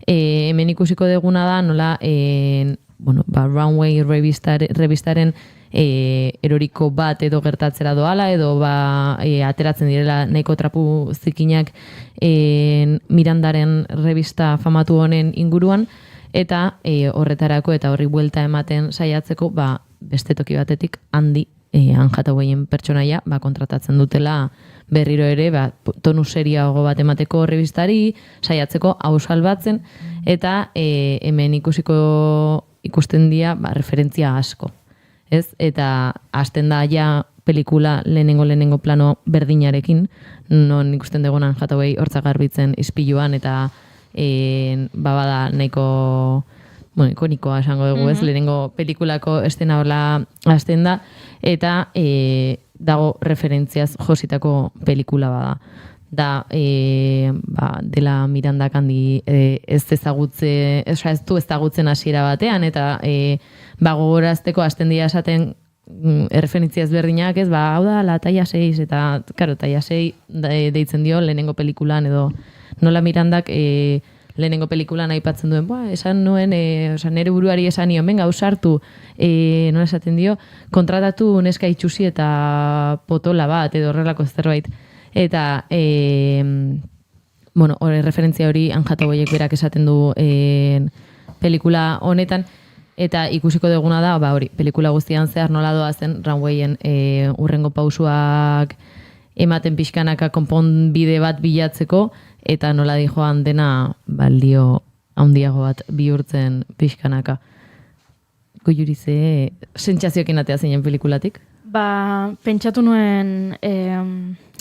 Hemen ikusiko deguna da nola Runway revistaren eroriko bat edo gertatzera doala, edo ateratzen direla nahiko trapu zikinak Mirandaren revista famatu honen inguruan, eta horretarako eta horri buelta ematen saiatzeko beste toki batetik handi Anne Hathawayen pertsonaia kontratatzen dutela berriro ere tonu seriago bat emateko revistari, saiatzeko hau salbatzen, eta hemen ikusten dira referentzia asko. Eta hasten da ja pelikula lehenengo plano berdinarekin, non ikusten dugunan Anne Hathaway hortza garbitzen ispiluan, eta bada nahiko ikonikoa esango dugu, lehenengo pelikulako estena hola hasten da, eta dago referentziaz jositako pelikula bada. Da, dela Mirandak handi ez du ezagutzen hasiera batean, eta gogorazteko hasten dira esaten referentzia ezberdinak, hau da, la talla 6, eta, karo, talla 6 deitzen dio lehenengo pelikulan, edo nola Mirandak lehenengo pelikulan aipatzen duen, esan nuen, nire buruari esan nion, benga, ausartu, nola esaten dio, kontratatu neska itxusi eta potola bat, edo horrelako zerbait. Eta, referentzia hori Anne Hathawayek berak esaten du pelikula honetan, eta ikusiko duguna da, hori, pelikula guztian zehar nola doazen runwayen urrengo pausuak ematen pixkanaka konponbide bat bilatzeko, eta nola dijoan dena baldio handiago bat bihurtzen pixkanaka. Goiuri ze sentsazioekin atea zeinen pelikulatik? Pentsatu nuen,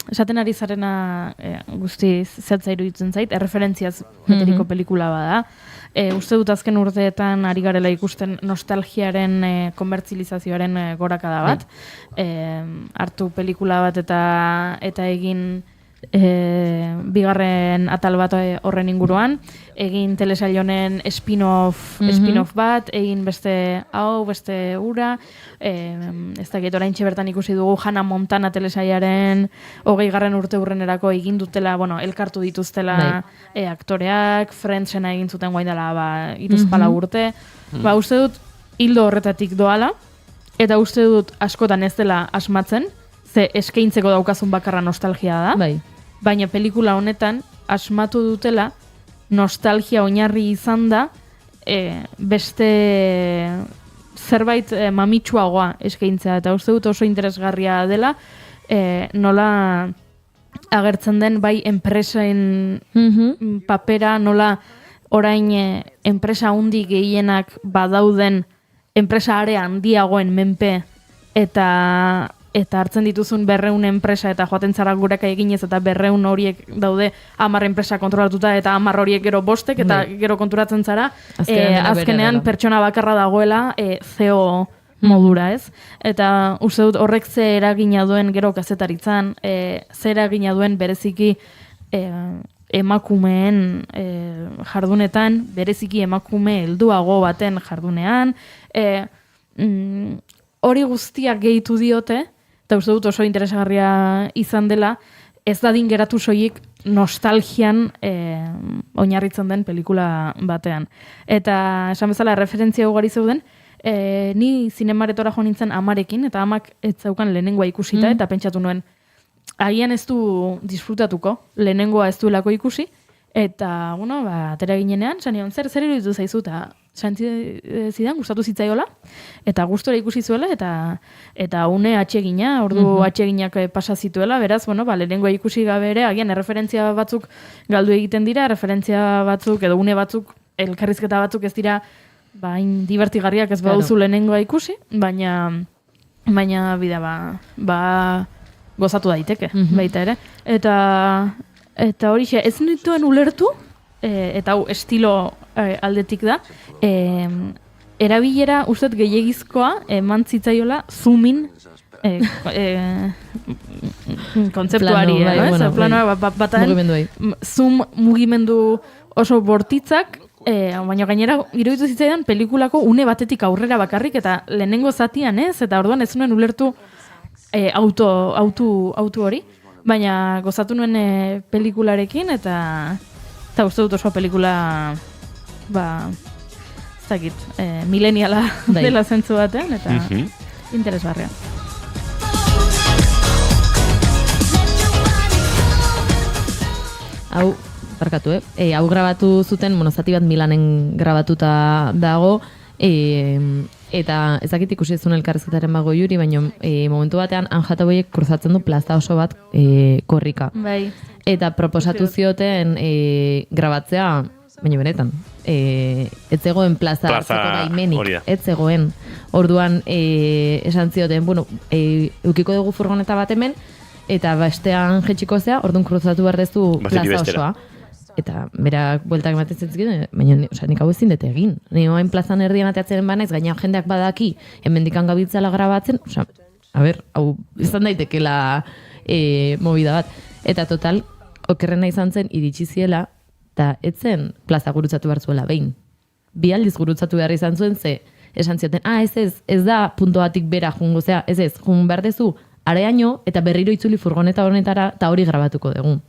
esaten ari zarena guzti zehatza iruditzen zait, erreferentziaz beteriko pelikula bada. Uste dut azken urteetan ari garela ikusten nostalgiaren konbertzilizazioaren gorakada bat. Hartu pelikula bat eta egin bigarren atal bat horren inguruan, egin telesail honen spin-off bat, egin beste hau, beste ura, ez dakit oraintxe bertan ikusi dugu Hannah Montana telesailaren 20. urte urrenerako egin dutela, elkartu dituztela aktoreak, Friendsena egin zuten guain dela 3-4 urte. Uste dut hildo horretatik doala, eta uste dut askotan ez dela asmatzen, ze eskaintzeko daukazun bakarra nostalgia da. Baina pelikula honetan asmatu dutela nostalgia oinarri izan da beste zerbait mamitsuagoa eskaintzea. Eta uste dut oso interesgarria dela nola agertzen den bai enpresen papera, nola orain enpresa handi gehienak badauden enpresa are handiagoen menpe eta hartzen dituzun 200 enpresa eta joaten zara guraka eginez eta 200 horiek daude 10 enpresa kontrolatuta eta 10 horiek gero 5 eta gero konturatzen zara azkenean pertsona bakarra dagoela CEO modura, ez? Eta uste dut horrek ze eragina duen gero kazetaritzan, ze eragina duen bereziki emakumeen jardunetan, bereziki emakume helduago baten jardunean, hori guztiak gehitu diote, eta uste dut oso interesgarria izan dela, ez dadin geratu soilik nostalgian oinarritzen den pelikula batean. Eta esan bezala referentzia ugari zeuden, ni zinemaretora jo nintzen amarekin, eta amak ez zaukan lehenengoa ikusita, eta pentsatu nuen, agian ez du disfrutatuko, lehenengoa ez duelako ikusi, eta, atera ginenean, zanion, zer iruditu zaizu, eta zidan, gustatu zitzaiola, eta gustora ikusi zuela, eta une atsegina, ordu atseginak pasa zituela, beraz, lehenengoa ikusi gabe ere, agian erreferentzia batzuk galdu egiten dira, referentzia batzuk, edo une batzuk, elkarrizketa batzuk ez dira, bain divertigarriak ez baduzu lehenengoa ikusi, baina bida, gozatu daiteke, baita ere. Eta horixe, ez nituen ulertu, eta hau estilo aldetik da, erabilera ustet gehiagizkoa eman zitzaiola zoomin kontzeptuari, planoa bataen zoom mugimendu oso bortitzak, baina gainera iruditu zitzaidan pelikulako une batetik aurrera bakarrik, eta lehenengo zatian ez, eta orduan ez nuen ulertu autu hori, baina gozatu nuen pelikularekin, eta uste dut oso pelikula ez dakit, mileniala dela zentzu batean, eta interesgarria. Hau, barkatu, hau grabatu zuten, zati bat Milanen grabatuta dago, eta ezakit ikusi zuen elkarrezketaren bago juri, baina momentu batean Anne Hathawayek kruzatzen du plaza oso bat korrika. Eta proposatu zioten grabatzea, baina benetan, ez zegoen plaza hartzeko baimenik, ez zegoen. Orduan esan zioten, eukiko dugu furgoneta bat hemen, eta bestean jetxiko zea, orduan kruzatu behar dezu plaza osoa. Eta berak bueltak ematen zentzikit, baina nik hau ezin dute egin. Ni hain plazan erdian ateatzen banaiz, gaina jendeak badaki, hemendikan gabiltzala grabatzen, hau izan daitekela movida bat. Eta total, okerrena izan zen, iritsi ziela, eta etzen plaza gurutzatu behar zuela behin. 2 aldiz gurutzatu behar izan zuen, ze esan zioten, ez da puntoatik bera jungo, ez, jun behar dezu, areaino, eta berriro itzuli furgoneta honetara, eta hori grabatuko dugu.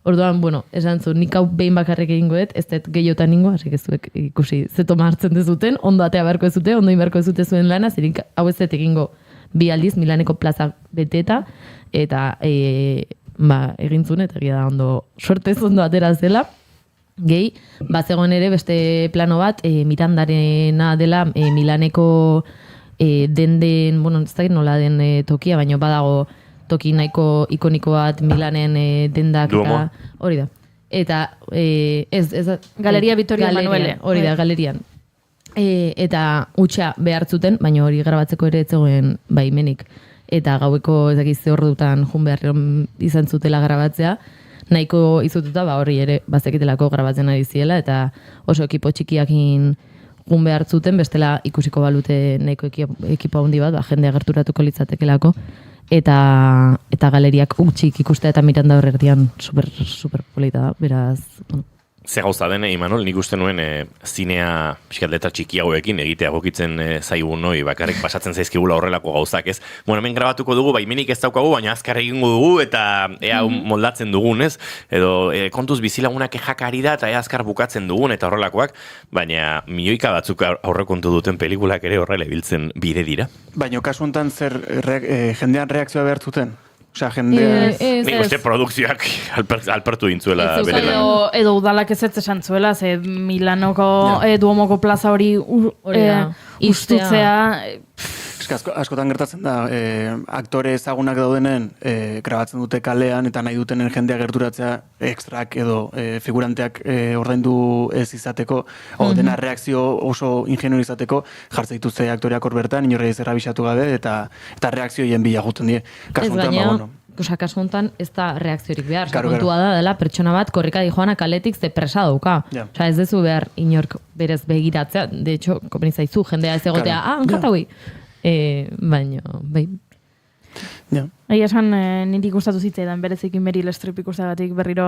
Orduan, bueno, esan zu, nik hau behin bakarrik egingoet, ez dut gehiotan ningo, hasi gezuek ikusi zetoma hartzen dezuten, ondo atea beharko ez dute, ondo inberko ez dute zuen lana, zirik hau ez dut egingo 2 aldiz Milaneko plaza beteta, eta egin zuen, eta egia da ondo, suertez ondo atera zela. Gehi, bazegoen ere beste plano bat, Mirandarena dela Milaneko den, bueno, ez da nola den tokia, baina badago toki nahiko ikoniko bat Milanen dendak eta hori da. Eta Galeria Vittorio Emanuele. Hori da, galerian. Eta utxa behartzuten, baina hori grabatzeko ere etzegoen baimenik. Eta gaueko ezakiz ordutan jun behar izan zutela grabatzea, nahiko izututa, hori ere bazekitelako grabatzen ari ziela, eta oso ekipo txikiakin jun behar zuten, bestela ikusiko balute nahiko ekipo handi bat, jendea gerturatuko litzatekelako, eta galeriak utxik ikustea eta Miranda horretian super polita da, beraz, bueno. Ze gauza den, Imanol, nik uste nuen zinea pixkat txiki hauekin egitea gokitzen zaigu noi, bakarrik pasatzen zaizkigula horrelako gauzak, ez? Bueno, hemen grabatuko dugu, baimenik ez daukagu, baina azkar egingo dugu, eta ea moldatzen dugun, ez? Edo kontuz bizilagunak jakari da, eta ea azkar bukatzen dugun, eta horrelakoak, baina milioika batzuk aurrekontu duten pelikulak ere horrela biltzen bide dira. Baina kasu honetan zer jendean reakzioa behar zuten? Osea, jendea... Nik uste produkzioak alpertu dintzuela bere lan. Edo udalak ez esan zuela, ze Milanoko Duomoko plaza hori ustutzea... Askotan gertatzen da, aktore ezagunak daudenen grabatzen dute kalean eta nahi dutenen jendea gerturatzea ekstrak edo figuranteak ordaindu ez izateko, dena reakzio oso ingenu izateko, jartzen dituzte aktoreak hor bertan, inorri zerra bisatu gabe, eta reakzioien bila juten die. Kasu honetan ez da reakziorik behar. Kontua da dela pertsona bat korrika joana kaletik ze presa dauka. Osa ez dezu behar inork berez begiratzea. De hecho, kopenizaizu, jendea ez egotea, enkataui. Baina, bai. Egia esan, niri gustatu zitzaidan berezikin Meryl Streep ikusteagatik berriro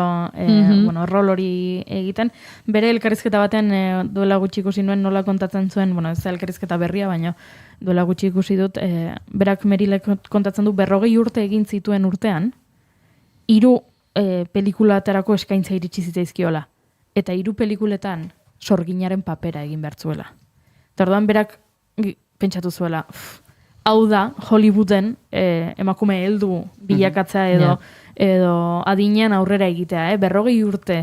rol hori egiten. Bere elkarrizketa batean duela gutxi ikusi nuen nola kontatzen zuen, ez da elkarrizketa berria, baina duela gutxi ikusi dut, berak Merylek kontatzen du 40 urte egin zituen urtean, 3 pelikulatarako eskaintza iritsi zitzaizkiola. Eta 3 pelikuletan sorginaren papera egin behartzuela. Eta orduan berak pentsatu zuela, hau da, Hollywooden emakume heldu bilakatzea edo adinean aurrera egitea, 40 urte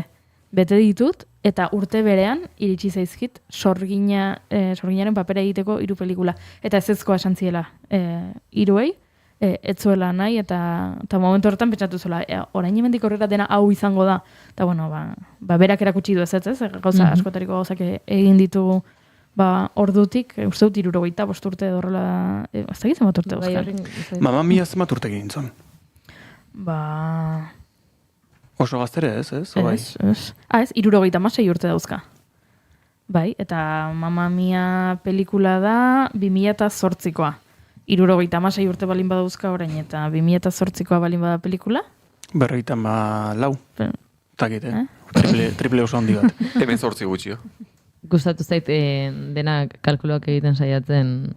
bete ditut, eta urte berean iritsi zaizkit sorginaren papera egiteko 3 pelikula. Eta ezezkoa esan ziela 3 etzuela nahi, eta momentu horretan pentsatu zuela, orain hemendik horrela dena hau izango da. Eta bueno, berak erakutsi du ez, gauza askotariko gauzak egin ditu ordutik, uste dut 75 urte edo horrela, ez da gizen bat urte guzkan. Mamma Mia zenbat urte egin zon? Oso gaztere ez? Ez. 76 urte dauzka. Bai, eta Mamma Mia pelikula da 2008koa. 76 urte balin badauzka orain, eta 2008koa balin bada pelikula? 54. Takit, triple oso handi bat. Hemen 8 gutxio. Gustatu zait dena kalkuloak egiten saiatzen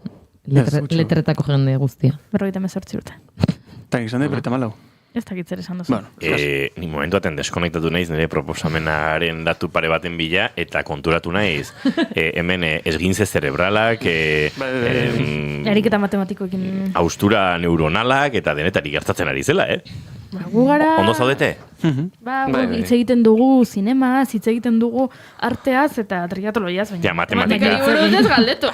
letretako jende guztia. 58 urte. Eta izan da, 34. Ez dakitzer esan duzu. Ni momentu baten deskonektatu naiz nire proposamenaren datu pare baten bila, eta konturatu naiz hemen esgintze zerebralak, ariketa matematikoekin... haustura neuronalak, eta denetari gertatzen ari zela, Gu gara... Ondo zaudete? Hitz egiten dugu zinemaz, hitz egiten dugu arteaz eta triatloiaz, baina matematikari buruz ez galdetu.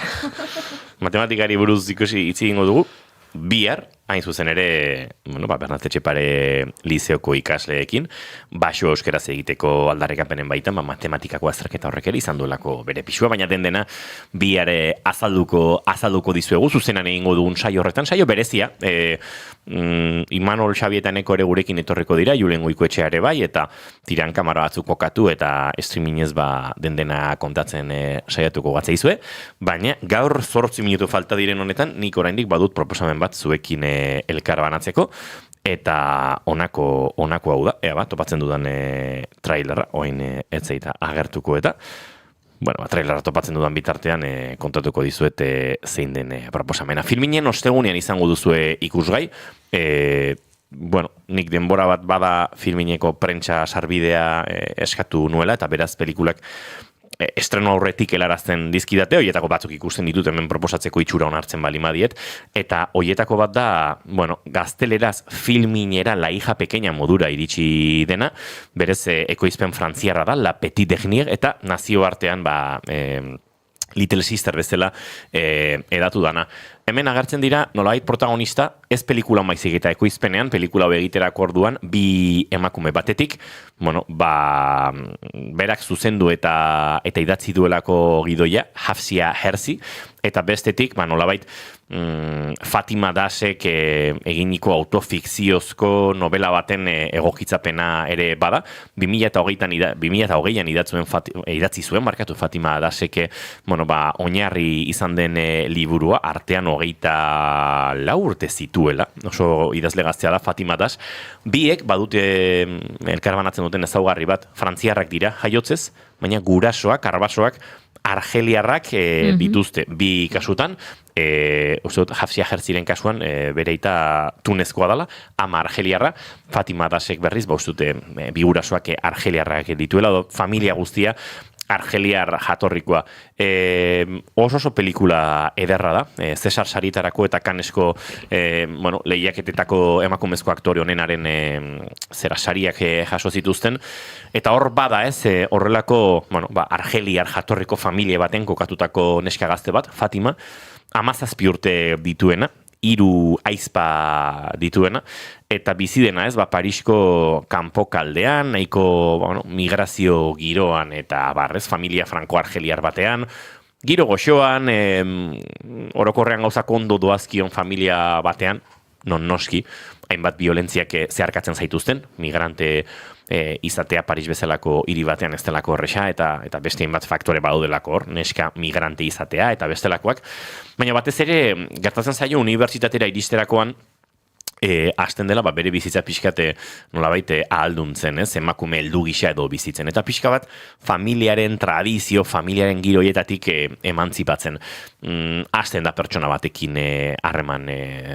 Matematikari buruz ikusi hitz egingo dugu, bihar, hain zuzen ere, Bernat Etxepare lizeoko ikasleekin, baso euskeraz egiteko aldarrekapenen baitan, matematikako azterketa horrek ere izan duelako bere pixua, baina dena bihar azalduko dizuegu, zuzenan egingo dugun saio horretan, saio berezia, Imanol Xabietaneko ere gurekin etorriko dira, Julen Goikoetxea ere bai, eta tiran kamara batzuk kokatu, eta streamingez dena kontatzen saiatuko gatzaizue, baina gaur 8 minutu falta diren honetan, nik oraindik badut proposamen bat zuekin elkar banatzeko, eta honako hau da, topatzen dudan trailerra, oin etzeita agertuko eta, trailerra topatzen dudan bitartean kontatuko dizuet zein den proposamena. Filminen ostegunean izango duzue ikusgai, bueno, nik denbora bat bada filmineko prentsa sarbidea eskatu nuela, eta beraz pelikulak estreno aurretik helarazten dizkidate, hoietako batzuk ikusten ditut hemen proposatzeko itxura onartzen balima diet, eta hoietako bat da, bueno, gazteleraz filminera La hija pequeña modura iritsi dena, berez ekoizpen frantziarra da, La Petite Dernière, eta nazioartean, Little Sister bezala edatu dana. Hemen agertzen dira, nolabait protagonista, ez pelikula maizik eta ekoizpenean, pelikula egiterako orduan, bi emakume batetik, bueno, berak zuzendu eta idatzi duelako gidoia, Hafsia Herzi, eta bestetik, nolabait, Fatima Dasek eginiko autofikziozko novela baten egokitzapena ere bada, 2020an idatzi zuen, markatu Fatima Dasek, bueno, oinarri izan den liburua, artean 24 urte zituela, oso idazle gaztea da Fatima Das, biek badute elkarbanatzen duten ezaugarri bat, frantziarrak dira jaiotzez, baina gurasoak, arbasoak, argeliarrak dituzte, bi kasutan, Hafsia Herziren kasuan bereita tunezkoa dela, ama argeliarra, Fatima Dasek berriz, bi gurasoak argeliarrak dituela, familia guztia, argeliar jatorrikoa. Oso pelikula ederra da, Cesar Saritarako eta Cannesko lehiaketetako emakumezko aktore honenaren sariak jaso zituzten, eta hor bada horrelako argeliar jatorriko familia baten kokatutako neska gazte bat, Fatima, 17 urte dituena, 3 aizpa dituena, eta bizi dena Parisko kanpokaldean, nahiko migrazio giroan eta barrez, familia franko-argeliar batean, giro goxoan, orokorrean gauzak ondo doazkion familia batean, non noski, hainbat violentziak zeharkatzen zaituzten, migrante izatea Paris bezalako hiri batean ez delako horresa, eta beste hainbat faktore badaudelako hor, neska migrante izatea eta bestelakoak. Baina batez ere, gertatzen zaio unibertsitatera iristerakoan, hasten dela bere bizitza pixkate nolabait ahalduntzen, emakume heldu gisa edo bizitzen. Eta pixka bat familiaren tradizio, familiaren giroietatik emantzipatzen. Hasten da pertsona batekin harreman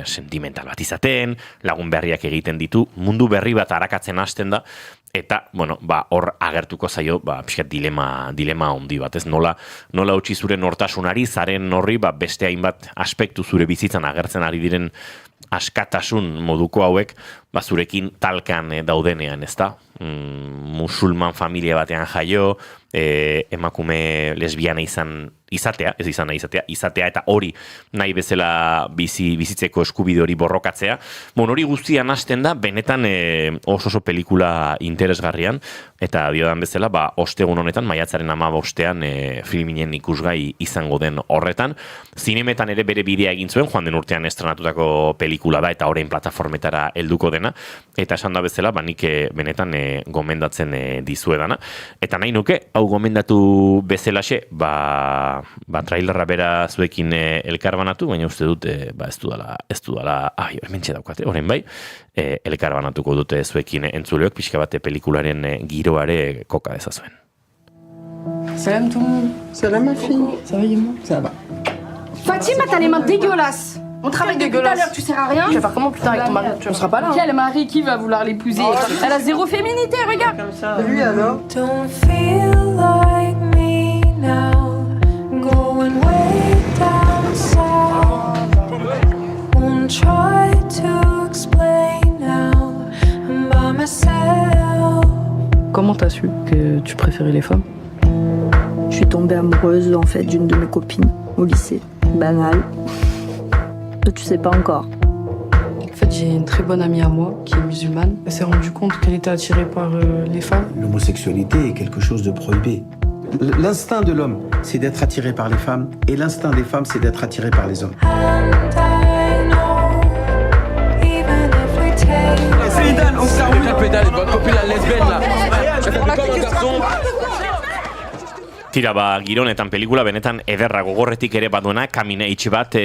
sentimental bat izaten, lagun berriak egiten ditu, mundu berri bat arakatzen hasten da, eta, hor agertuko zaio, pixkat dilema handi bat, nola utzi zure nortasunari, zaren horri, beste hainbat aspektu zure bizitzan agertzen ari diren askatasun moduko hauek, zurekin talkan daudenean, ez da? Musulman familia batean jaio, emakume lesbiana izatea, eta hori nahi bezala bizitzeko eskubide hori borrokatzea. Hori guztian hasten da, benetan oso pelikula interesgarrian, eta diodan bezala, ostegun honetan, maiatzaren 15ean filminen ikusgai izango den horretan. Zinemetan ere bere bidea egin zuen, joan den urtean estrenatutako pelikula da, eta orain plataformetara helduko dena, eta esan da bezala, nik benetan gomendatzen dizuedana. Eta nahi nuke, hau gomendatu bezalaxe, trailerra bera zuekin elkarbanatu, baina uste dut, ez dudala, hementxe daukate, orain bai, elkarbanatuko dute zuekin entzuleok, pixka bate pelikularen giroare koka dezazuen. Salam tout le monde. Salam ma fille. Ça va Yéma? Ça va. Fatima, t'as les mains dégueulasses. On travaille depuis tout à l'heure, tu sers à rien. Tu vas faire comment putain avec ton mari? Tu ne seras pas là. Quel mari qui va vouloir l'épouser? Elle a zéro féminité, regarde. Comme ça. Lui alors? Don't feel like me now, going way down south. Won't try to explain now, I'm by myself. Comment t'as su que tu préférais les femmes? Je suis tombée amoureuse en fait d'une de mes copines au lycée. Banal. Tu sais pas encore. En fait, j'ai une très bonne amie à moi qui est musulmane. Elle s'est rendue compte qu'elle était attirée par les femmes. L'homosexualité est quelque chose de prohibé. L'instinct de l'homme, c'est d'être attiré par les femmes, et l'instinct des femmes, c'est d'être attiré par les hommes. C'est Idan, on s'est remis la pédale, votre copine la lesbienne là. Elle fait comme un garçon. Tira, gironetan pelikula benetan ederra gogorretik ere baduena, kamina itxi bat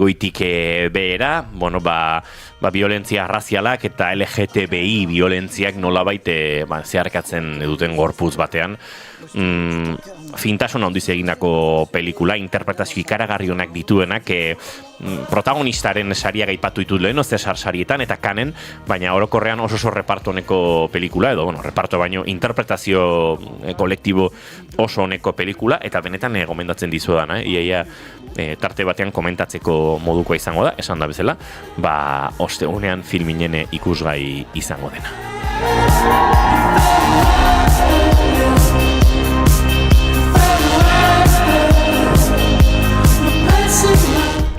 goitik behera, violentzia razialak eta LGTBI violentziak nolabait zeharkatzen duten gorputz batean. Fintasun handiz egindako pelikula, interpretazio ikaragarri honak dituenak, protagonistaren saria gaipatu ditut lehen, Cesar sarietan eta Cannes, baina orokorrean oso reparto honeko pelikula, edo, reparto baino, interpretazio kolektibo oso honeko pelikula, eta benetan gomendatzen dizudan, iaia tarte batean komentatzeko modukoa izango da, esan da bezala, ostegunean filminen ikusgai izango dena.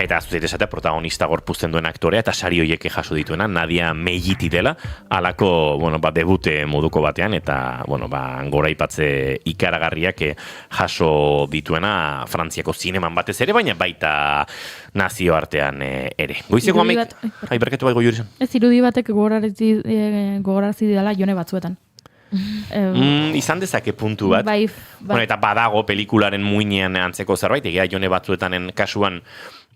Eta azuzet esatea protagonista gorpuzten duen aktorea eta sari horiek jaso dituena, Nadia Meijiti dela, alako, debute moduko batean, eta, goraipatze ikaragarriak jaso dituena Frantziako zineman batez ere, baina baita nazioartean ere. Goizeko amek... Berketu bai goiur izan. Ez irudi batek gogorarazi didala Jone batzuetan. Izan dezake puntu bat. Eta badago pelikularen muinean antzeko zerbait, egia Jone batzuetanen kasuan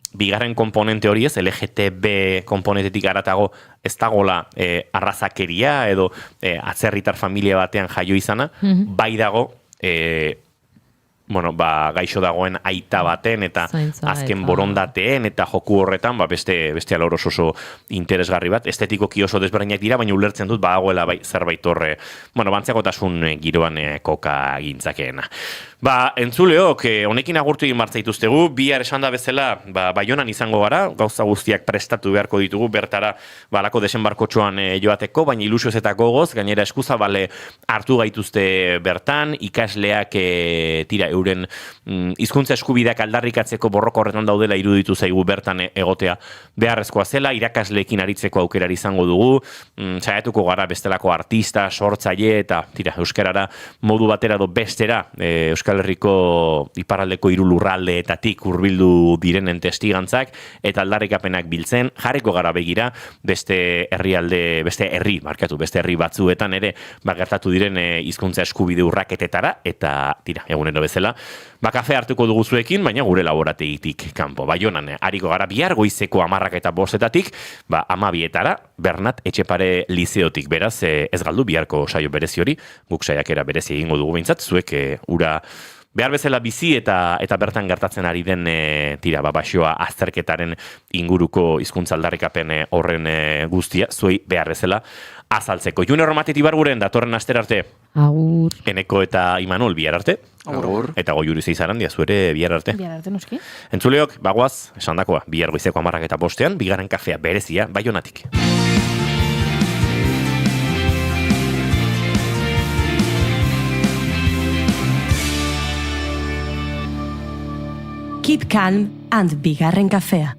bigarren komponente hori ez, LGTB komponentetik aratago ez dagola arrazakeria edo atzerritar familia batean jaio izana, bai dago gaixo dagoen aita baten eta azken borondateen eta joku horretan beste alor oso interesgarri bat, estetikoki oso desberdinak dira, baina ulertzen dut badagoela zerbait horre, bantziakotasun giroan koka gintzakeena. Entzuleok, honekin agurtu egin martzaituztegu, bihar esan da bezala, Baionan izango gara, gauza guztiak prestatu beharko ditugu, bertara balako desenbarkotxoan joateko, baina ilusioz eta gogoz, gainera eskuzabale hartu gaituzte bertan, ikasleak euren hizkuntza eskubideak aldarrikatzeko borroko horretan daudela iruditu zaigu bertan egotea beharrezkoa zela, irakasleekin aritzeko aukerari izango dugu, saiatuko gara bestelako artista, sortzaile eta euskarara modu batera edo bestera Euskal Herriko iparraldeko 3 lurraldeetatik hurbildu direnen testigantzak eta aldarrikapenak biltzen, jarriko gara begira beste herri batzuetan ere gertatu diren hizkuntza eskubide urraketetara eta egunero bezala kafe hartuko dugu zuekin, baina gure laborategitik kanpo. Baionan, hariko gara bihar goizeko 10:00 12:00 Bernat Etxepare Lizeotik. Beraz, ez galdu biharko saio berezi hori, guk saiakera berezi egingo dugu behintzat, zuek ura behar bezala bizi eta bertan gertatzen ari den basioa azterketaren inguruko hizkuntza aldarrikapen horren guztia, zuei behar bezala azaltzeko. June Romatet Ibarguren datorren astera arte. Agur. Eneko eta Imanol bihar arte. Agur. Eta Goiuri Zeizarandia zuere bihar arte. Bihar arte, noski. Entzuleok, bagoaz, esandakoa, bihar goizeko 10:05 bigarren kafea berezia Baionatik. Keep calm and bigarren kafea.